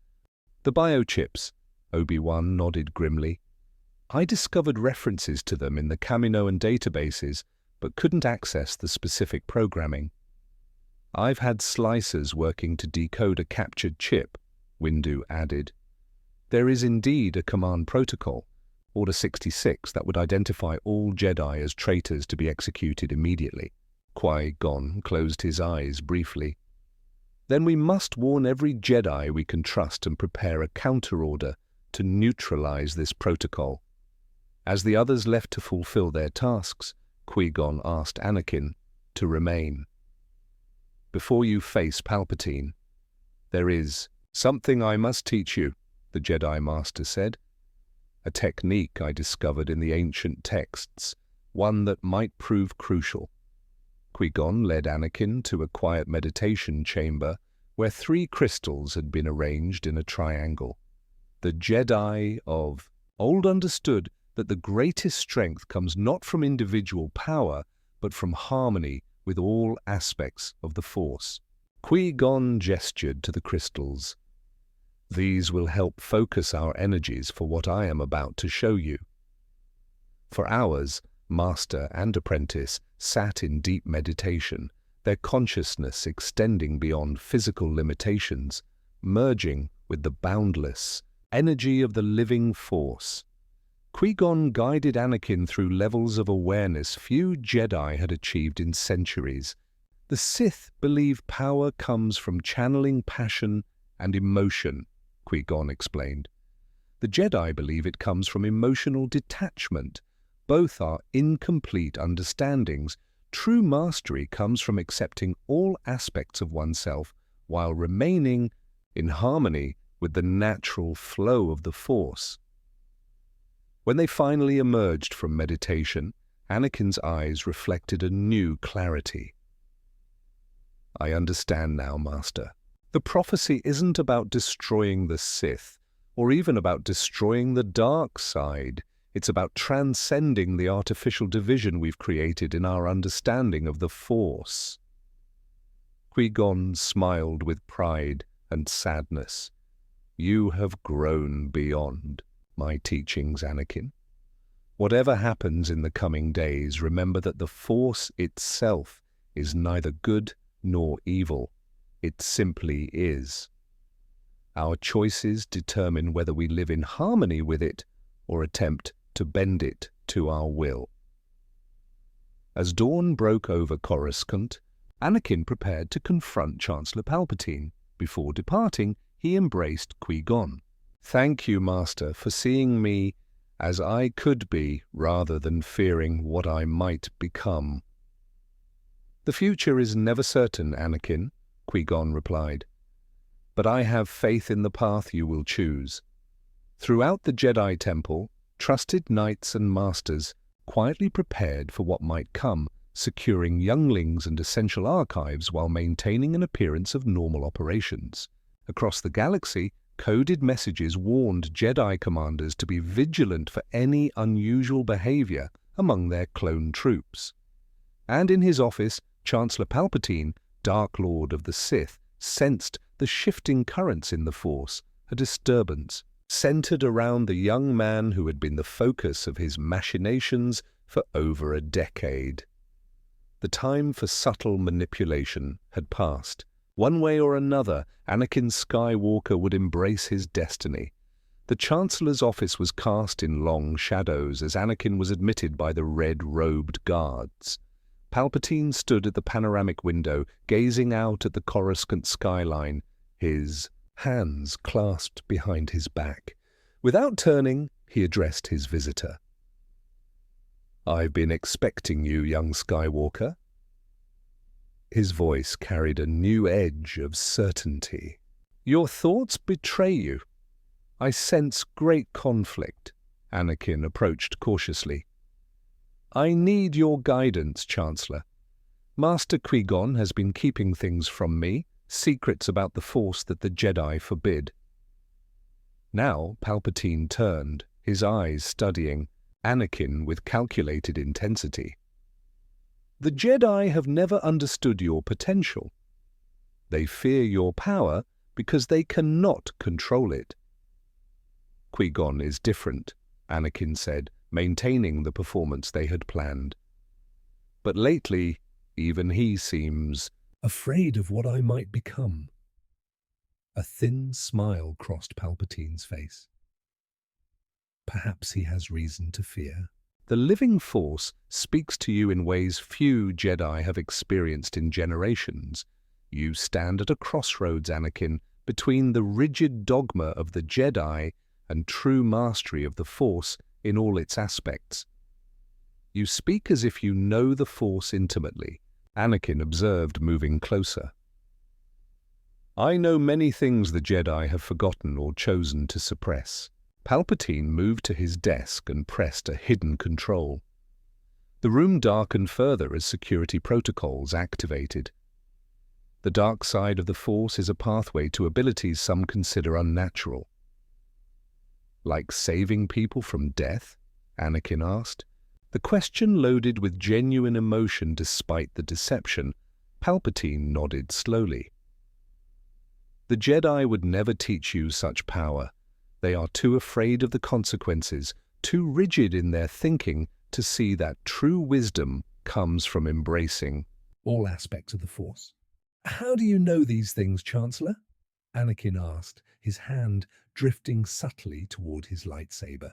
"The biochips," Obi-Wan nodded grimly. "I discovered references to them in the Kaminoan databases, but couldn't access the specific programming." "I've had slicers working to decode a captured chip," Windu added. "There is indeed a command protocol, Order 66, that would identify all Jedi as traitors to be executed immediately." Qui-Gon closed his eyes briefly. "Then we must warn every Jedi we can trust and prepare a counter-order to neutralize this protocol." As the others left to fulfill their tasks, Qui-Gon asked Anakin to remain. "Before you face Palpatine, there is something I must teach you," the Jedi Master said. "A technique I discovered in the ancient texts, one that might prove crucial." Qui-Gon led Anakin to a quiet meditation chamber where 3 crystals had been arranged in a triangle. The Jedi of old understood that the greatest strength comes not from individual power, but from harmony with all aspects of the Force. Qui-Gon gestured to the crystals. These will help focus our energies for what I am about to show you." For hours, master and apprentice sat in deep meditation, their consciousness extending beyond physical limitations, merging with the boundless energy of the living force. Qui-Gon guided Anakin through levels of awareness few Jedi had achieved in centuries. The Sith believe power comes from channeling passion and emotion, Qui-Gon explained. The Jedi believe it comes from emotional detachment. Both are incomplete understandings. True mastery comes from accepting all aspects of oneself while remaining in harmony with the natural flow of the Force. When they finally emerged from meditation, Anakin's eyes reflected a new clarity. "I understand now, Master. The prophecy isn't about destroying the Sith, or even about destroying the dark side. It's about transcending the artificial division we've created in our understanding of the Force." Qui-Gon smiled with pride and sadness. "You have grown beyond my teachings, Anakin. Whatever happens in the coming days, remember that the Force itself is neither good nor evil. It simply is. Our choices determine whether we live in harmony with it or attempt to bend it to our will." As dawn broke over Coruscant, Anakin prepared to confront Chancellor Palpatine. Before departing, he embraced Qui-Gon. "Thank you, Master, for seeing me as I could be rather than fearing what I might become." "The future is never certain, Anakin," Qui-Gon replied. "But I have faith in the path you will choose." Throughout the Jedi Temple, trusted knights and masters quietly prepared for what might come, securing younglings and essential archives while maintaining an appearance of normal operations. Across the galaxy, coded messages warned Jedi commanders to be vigilant for any unusual behavior among their clone troops. And in his office, Chancellor Palpatine, Dark Lord of the Sith, sensed the shifting currents in the Force, a disturbance centered around the young man who had been the focus of his machinations for over a decade. The time for subtle manipulation had passed. One way or another, Anakin Skywalker would embrace his destiny. The Chancellor's office was cast in long shadows as Anakin was admitted by the red-robed guards. Palpatine stood at the panoramic window, gazing out at the Coruscant skyline, his hands clasped behind his back. Without turning, he addressed his visitor. "I've been expecting you, young Skywalker." His voice carried a new edge of certainty. "Your thoughts betray you. I sense great conflict." Anakin approached cautiously. "I need your guidance, Chancellor. Master Qui-Gon has been keeping things from me, secrets about the Force that the Jedi forbid." Now Palpatine turned, his eyes studying Anakin with calculated intensity. "The Jedi have never understood your potential. They fear your power because they cannot control it." "Qui-Gon is different," Anakin said, maintaining the performance they had planned. "But lately, even he seems afraid of what I might become." A thin smile crossed Palpatine's face. "Perhaps he has reason to fear." The living Force speaks to you in ways few Jedi have experienced in generations. You stand at a crossroads, Anakin, between the rigid dogma of the Jedi and true mastery of the Force in all its aspects. You speak as if you know the Force intimately, Anakin observed, moving closer. "I know many things the Jedi have forgotten or chosen to suppress." Palpatine moved to his desk and pressed a hidden control. The room darkened further as security protocols activated. The dark side of the Force is a pathway to abilities some consider unnatural. "Like saving people from death?" Anakin asked. The question loaded with genuine emotion despite the deception. Palpatine nodded slowly. The Jedi would never teach you such power. They are too afraid of the consequences, too rigid in their thinking to see that true wisdom comes from embracing all aspects of the Force. How do you know these things, Chancellor? Anakin asked, his hand drifting subtly toward his lightsaber.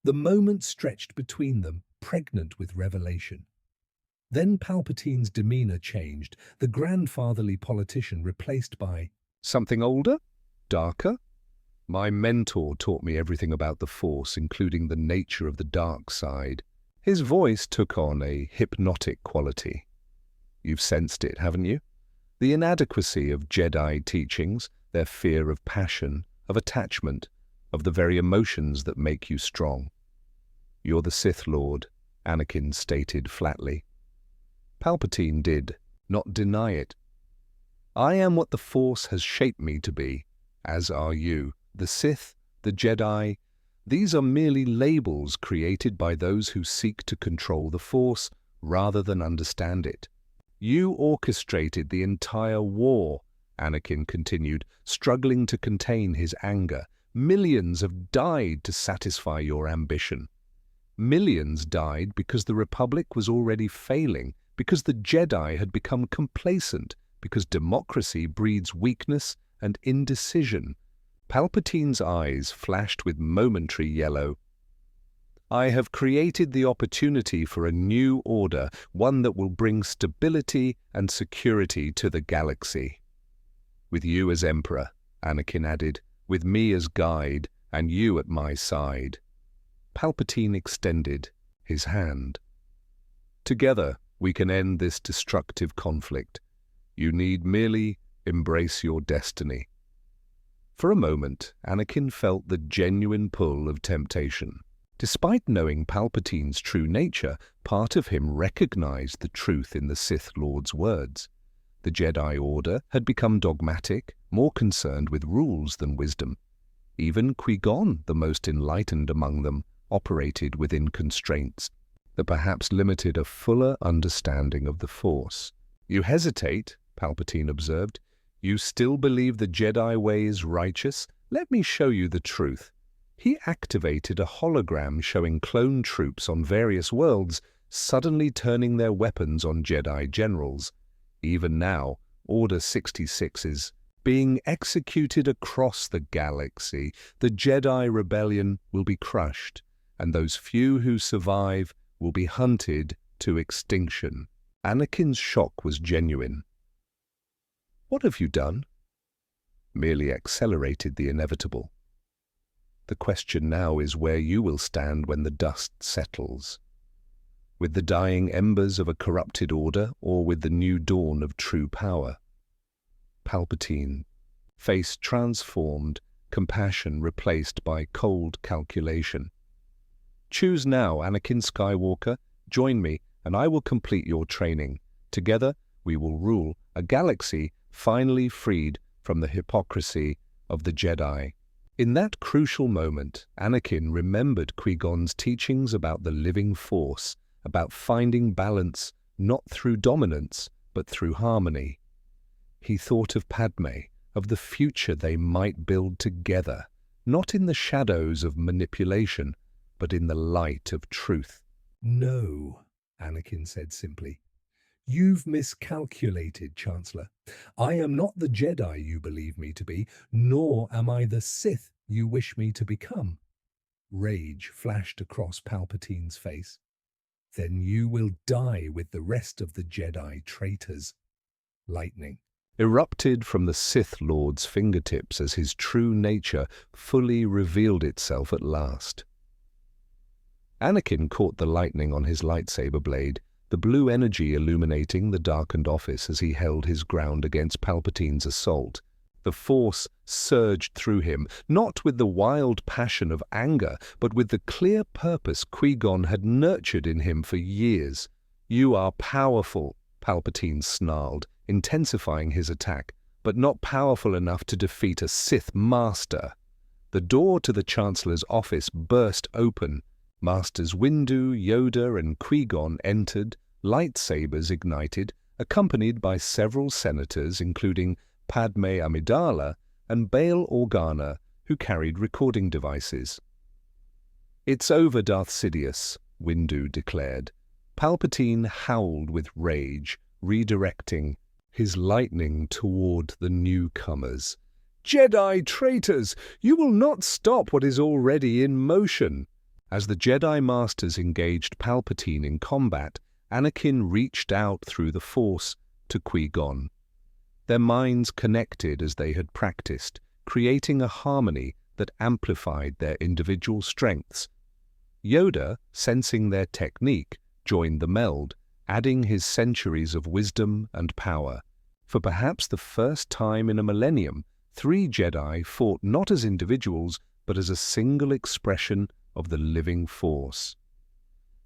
The moment stretched between them, pregnant with revelation. Then Palpatine's demeanor changed, the grandfatherly politician replaced by something older, darker. My mentor taught me everything about the Force, including the nature of the dark side. His voice took on a hypnotic quality. You've sensed it, haven't you? The inadequacy of Jedi teachings, their fear of passion, of attachment, of the very emotions that make you strong. You're the Sith Lord, Anakin stated flatly. Palpatine did not deny it. I am what the Force has shaped me to be, as are you. The Sith, the Jedi, these are merely labels created by those who seek to control the Force rather than understand it. You orchestrated the entire war, Anakin continued, struggling to contain his anger. Millions have died to satisfy your ambition. Millions died because the Republic was already failing, because the Jedi had become complacent, because democracy breeds weakness and indecision. Palpatine's eyes flashed with momentary yellow. I have created the opportunity for a new order, one that will bring stability and security to the galaxy. With you as Emperor, Anakin added, with me as guide, and you at my side. Palpatine extended his hand. Together, we can end this destructive conflict. You need merely embrace your destiny. For a moment, Anakin felt the genuine pull of temptation. Despite knowing Palpatine's true nature, part of him recognized the truth in the Sith Lord's words. The Jedi Order had become dogmatic, more concerned with rules than wisdom. Even Qui-Gon, the most enlightened among them, operated within constraints that perhaps limited a fuller understanding of the Force. You hesitate, Palpatine observed. You still believe the Jedi way is righteous? Let me show you the truth. He activated a hologram showing clone troops on various worlds suddenly turning their weapons on Jedi generals. Even now, Order 66 is being executed across the galaxy. The Jedi rebellion will be crushed, and those few who survive will be hunted to extinction. Anakin's shock was genuine. What have you done? Merely accelerated the inevitable. The question now is where you will stand when the dust settles. With the dying embers of a corrupted order, or with the new dawn of true power? Palpatine, face transformed, compassion replaced by cold calculation. Choose now, Anakin Skywalker. Join me, and I will complete your training. Together, we will rule a galaxy finally freed from the hypocrisy of the Jedi. In that crucial moment, Anakin remembered Qui-Gon's teachings about the living Force, about finding balance not through dominance, but through harmony. He thought of Padme, of the future they might build together, not in the shadows of manipulation, but in the light of truth. No, Anakin said simply. You've miscalculated, Chancellor. I am not the Jedi you believe me to be, nor am I the Sith you wish me to become. Rage flashed across Palpatine's face. Then you will die with the rest of the Jedi traitors. Lightning Erupted from the Sith Lord's fingertips as his true nature fully revealed itself at last. Anakin caught the lightning on his lightsaber blade, the blue energy illuminating the darkened office as he held his ground against Palpatine's assault. The Force surged through him, not with the wild passion of anger, but with the clear purpose Qui-Gon had nurtured in him for years. You are powerful, Palpatine snarled, intensifying his attack, but not powerful enough to defeat a Sith Master. The door to the Chancellor's office burst open. Masters Windu, Yoda, and Qui-Gon entered, lightsabers ignited, accompanied by several senators, including Padme Amidala, and Bail Organa, who carried recording devices. "It's over, Darth Sidious," Windu declared. Palpatine howled with rage, redirecting his lightning toward the newcomers. "Jedi traitors! You will not stop what is already in motion!" As the Jedi Masters engaged Palpatine in combat, Anakin reached out through the Force to Qui-Gon. Their minds connected as they had practiced, creating a harmony that amplified their individual strengths. Yoda, sensing their technique, joined the meld, adding his centuries of wisdom and power. For perhaps the first time in a millennium, 3 Jedi fought not as individuals, but as a single expression of the living Force.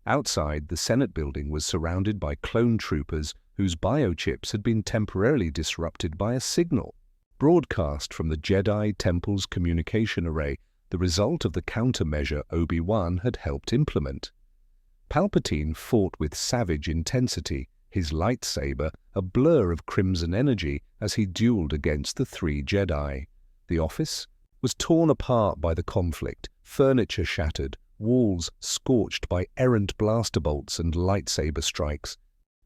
Outside, the Senate building was surrounded by clone troopers whose biochips had been temporarily disrupted by a signal broadcast from the Jedi Temple's communication array, the result of the countermeasure Obi-Wan had helped implement. Palpatine fought with savage intensity, his lightsaber a blur of crimson energy as he dueled against the 3 Jedi. The office was torn apart by the conflict, furniture shattered, walls scorched by errant blaster bolts and lightsaber strikes.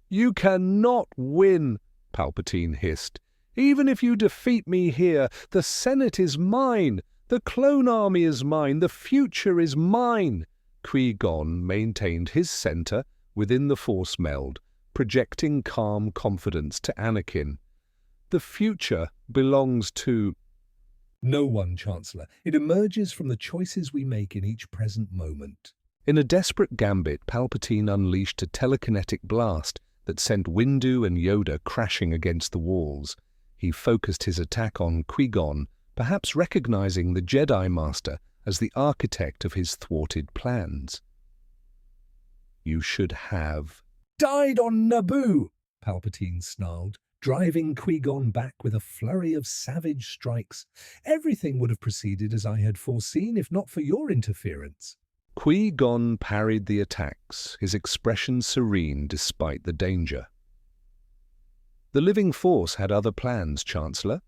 "You cannot win," Palpatine hissed. "Even if you defeat me here, the Senate is mine. The clone army is mine. The future is mine." Qui-Gon maintained his center within the Force meld, projecting calm confidence to Anakin. "The future belongs to no one, Chancellor. It emerges from the choices we make in each present moment." In a desperate gambit, Palpatine unleashed a telekinetic blast that sent Windu and Yoda crashing against the walls. He focused his attack on Qui-Gon, perhaps recognizing the Jedi Master as the architect of his thwarted plans. "You should have died on Naboo," Palpatine snarled, driving Qui-Gon back with a flurry of savage strikes. "Everything would have proceeded as I had foreseen if not for your interference." Qui-Gon parried the attacks, his expression serene despite the danger. "The living Force had other plans, Chancellor."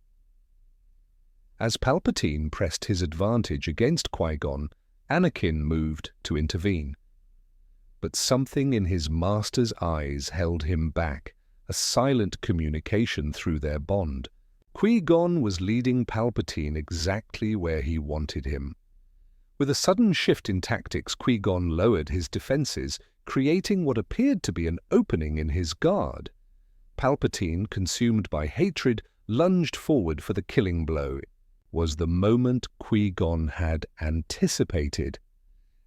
As Palpatine pressed his advantage against Qui-Gon, Anakin moved to intervene. But something in his master's eyes held him back, a silent communication through their bond. Qui-Gon was leading Palpatine exactly where he wanted him. With a sudden shift in tactics, Qui-Gon lowered his defenses, creating what appeared to be an opening in his guard. Palpatine, consumed by hatred, lunged forward for the killing blow. It was the moment Qui-Gon had anticipated.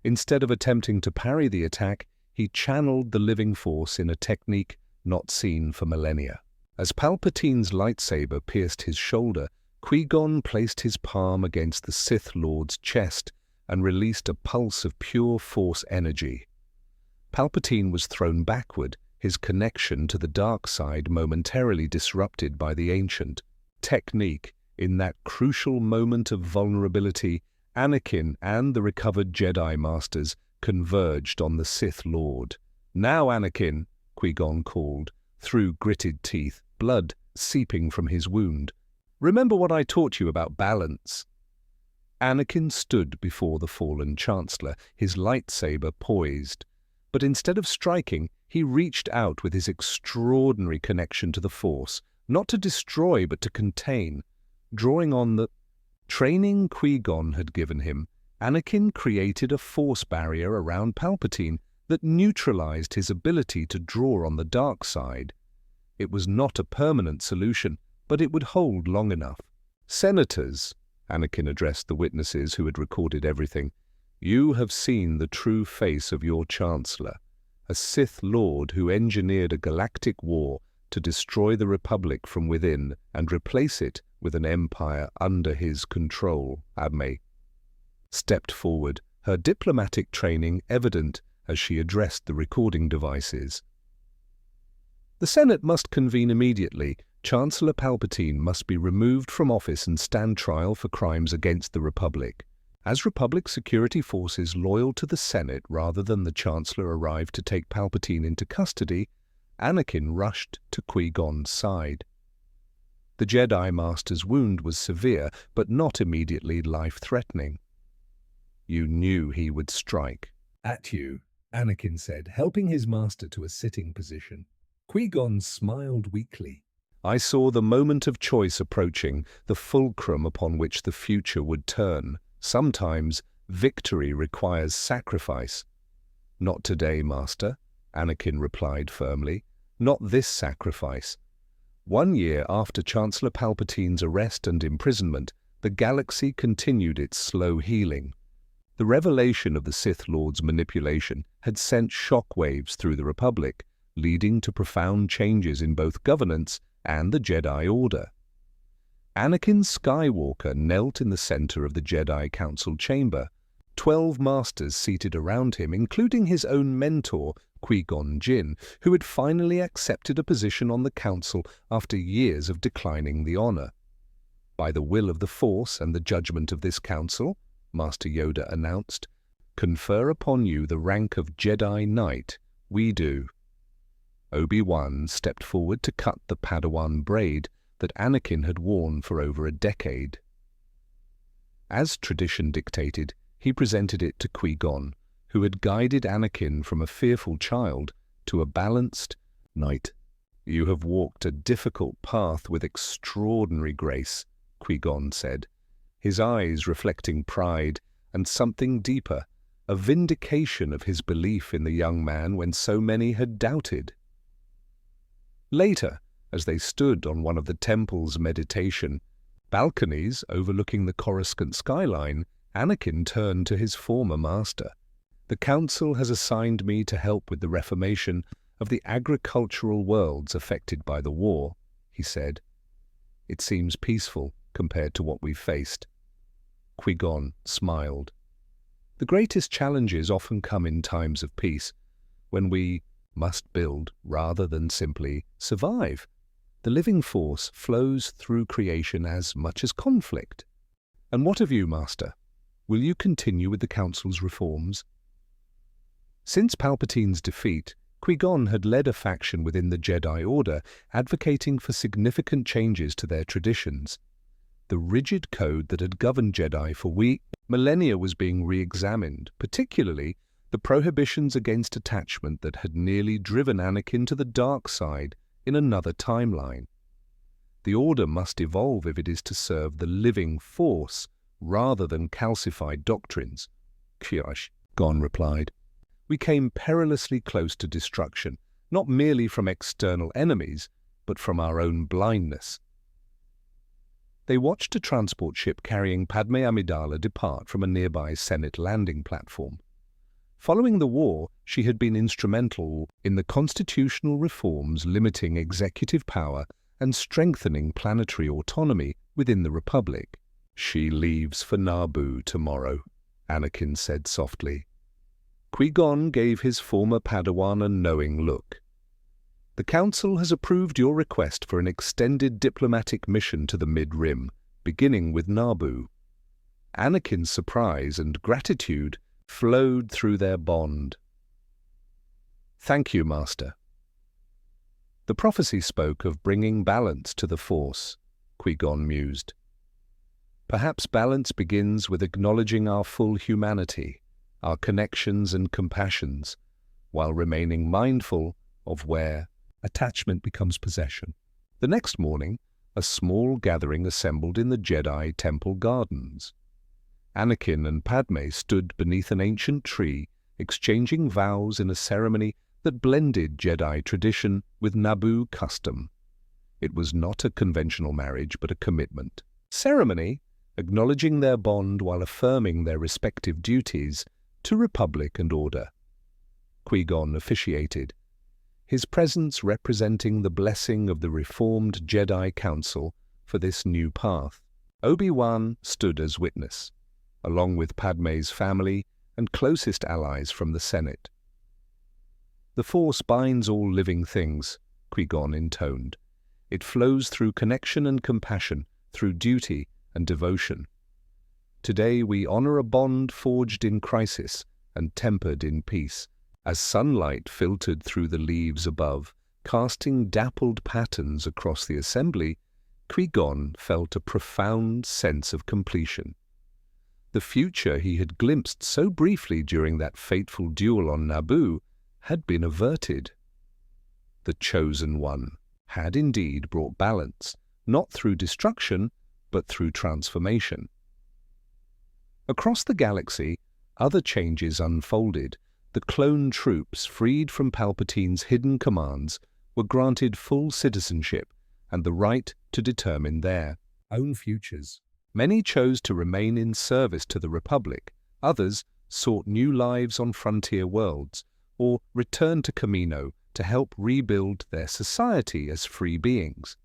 Instead of attempting to parry the attack, he channeled the living Force in a technique not seen for millennia. As Palpatine's lightsaber pierced his shoulder, Qui-Gon placed his palm against the Sith Lord's chest and released a pulse of pure Force energy. Palpatine was thrown backward, his connection to the dark side momentarily disrupted by the ancient technique. In that crucial moment of vulnerability, Anakin and the recovered Jedi Masters converged on the Sith Lord. "Now, Anakin," Qui-Gon called, through gritted teeth, blood seeping from his wound. "Remember what I taught you about balance." Anakin stood before the fallen Chancellor, his lightsaber poised. But instead of striking, he reached out with his extraordinary connection to the Force, not to destroy but to contain. Drawing on the training Qui-Gon had given him, Anakin created a Force barrier around Palpatine that neutralized his ability to draw on the dark side. It was not a permanent solution, but it would hold long enough. "Senators," Anakin addressed the witnesses who had recorded everything, "you have seen the true face of your Chancellor, a Sith Lord who engineered a galactic war to destroy the Republic from within and replace it with an empire under his control." Padme stepped forward, her diplomatic training evident as she addressed the recording devices. "The Senate must convene immediately. Chancellor Palpatine must be removed from office and stand trial for crimes against the Republic." As Republic security forces loyal to the Senate rather than the Chancellor arrived to take Palpatine into custody, Anakin rushed to Qui-Gon's side. The Jedi Master's wound was severe, but not immediately life-threatening. You knew he would strike. At you, Anakin said, helping his master to a sitting position. Qui-Gon smiled weakly. I saw the moment of choice approaching, the fulcrum upon which the future would turn. Sometimes victory requires sacrifice. Not today, Master, Anakin replied firmly. Not this sacrifice. 1 year after Chancellor Palpatine's arrest and imprisonment, the galaxy continued its slow healing. The revelation of the Sith Lord's manipulation had sent shockwaves through the Republic, leading to profound changes in both governance and the Jedi Order. Anakin Skywalker knelt in the center of the Jedi Council chamber, 12 masters seated around him, including his own mentor, Qui-Gon Jinn, who had finally accepted a position on the Council after years of declining the honor. By the will of the Force and the judgment of this Council, Master Yoda announced, confer upon you the rank of Jedi Knight. We do. Obi-Wan stepped forward to cut the Padawan braid that Anakin had worn for over a decade. As tradition dictated, he presented it to Qui-Gon, who had guided Anakin from a fearful child to a balanced knight. You have walked a difficult path with extraordinary grace, Qui-Gon said, his eyes reflecting pride and something deeper, a vindication of his belief in the young man when so many had doubted. Later, as they stood on one of the temple's meditation balconies overlooking the Coruscant skyline, Anakin turned to his former master. The Council has assigned me to help with the reformation of the agricultural worlds affected by the war, he said. It seems peaceful compared to what we've faced. Qui-Gon smiled. The greatest challenges often come in times of peace, when we must build rather than simply survive. The living force flows through creation as much as conflict. And what of you, Master? Will you continue with the Council's reforms? Since Palpatine's defeat, Qui-Gon had led a faction within the Jedi Order advocating for significant changes to their traditions. The rigid code that had governed Jedi for millennia was being re-examined, particularly the prohibitions against attachment that had nearly driven Anakin to the dark side in another timeline. The Order must evolve if it is to serve the living force rather than calcified doctrines. Qui-Gon replied. We came perilously close to destruction, not merely from external enemies, but from our own blindness. They watched a transport ship carrying Padme Amidala depart from a nearby Senate landing platform. Following the war, she had been instrumental in the constitutional reforms limiting executive power and strengthening planetary autonomy within the Republic. She leaves for Naboo tomorrow, Anakin said softly. Qui-Gon gave his former Padawan a knowing look. The Council has approved your request for an extended diplomatic mission to the Mid-Rim, beginning with Naboo. Anakin's surprise and gratitude flowed through their bond. Thank you, Master. The prophecy spoke of bringing balance to the Force, Qui-Gon mused. Perhaps balance begins with acknowledging our full humanity, our connections and compassions, while remaining mindful of where attachment becomes possession. The next morning, a small gathering assembled in the Jedi Temple Gardens. Anakin and Padme stood beneath an ancient tree, exchanging vows in a ceremony that blended Jedi tradition with Naboo custom. It was not a conventional marriage, but a commitment. Ceremony, acknowledging their bond while affirming their respective duties to Republic and Order. Qui-Gon officiated, his presence representing the blessing of the reformed Jedi Council for this new path. Obi-Wan stood as witness, along with Padme's family and closest allies from the Senate. The Force binds all living things, Qui-Gon intoned. It flows through connection and compassion, through duty and devotion. Today we honor a bond forged in crisis and tempered in peace, as sunlight filtered through the leaves above, casting dappled patterns across the assembly. Qui-Gon felt a profound sense of completion. The future he had glimpsed so briefly during that fateful duel on Naboo had been averted. The Chosen One had indeed brought balance, not through destruction, but through transformation. Across the galaxy, other changes unfolded. The clone troops, freed from Palpatine's hidden commands, were granted full citizenship and the right to determine their own futures. Many chose to remain in service to the Republic. Others sought new lives on frontier worlds or returned to Kamino to help rebuild their society as free beings.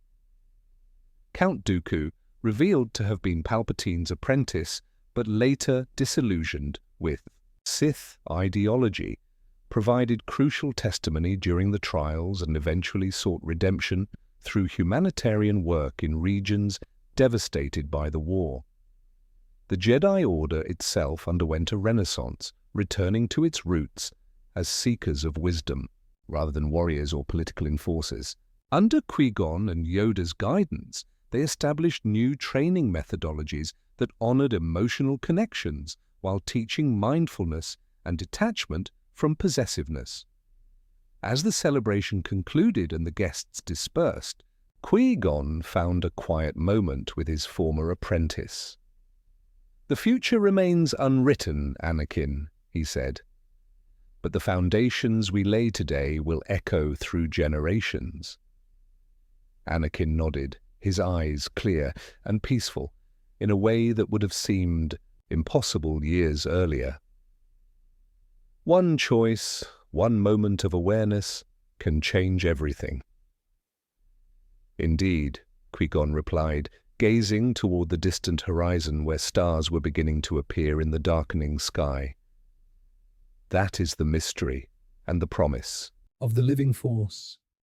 Count Dooku, revealed to have been Palpatine's apprentice, but later disillusioned with Sith ideology, provided crucial testimony during the trials and eventually sought redemption through humanitarian work in regions devastated by the war. The Jedi Order itself underwent a renaissance, returning to its roots as seekers of wisdom, rather than warriors or political enforcers. Under Qui-Gon and Yoda's guidance, they established new training methodologies that honored emotional connections while teaching mindfulness and detachment from possessiveness. As the celebration concluded and the guests dispersed, Qui-Gon found a quiet moment with his former apprentice. "The future remains unwritten, Anakin," he said, "but the foundations we lay today will echo through generations." Anakin nodded, his eyes clear and peaceful, in a way that would have seemed impossible years earlier. One choice, one moment of awareness, can change everything. "Indeed," Qui-Gon replied, gazing toward the distant horizon where stars were beginning to appear in the darkening sky. "That is the mystery and the promise of the living force."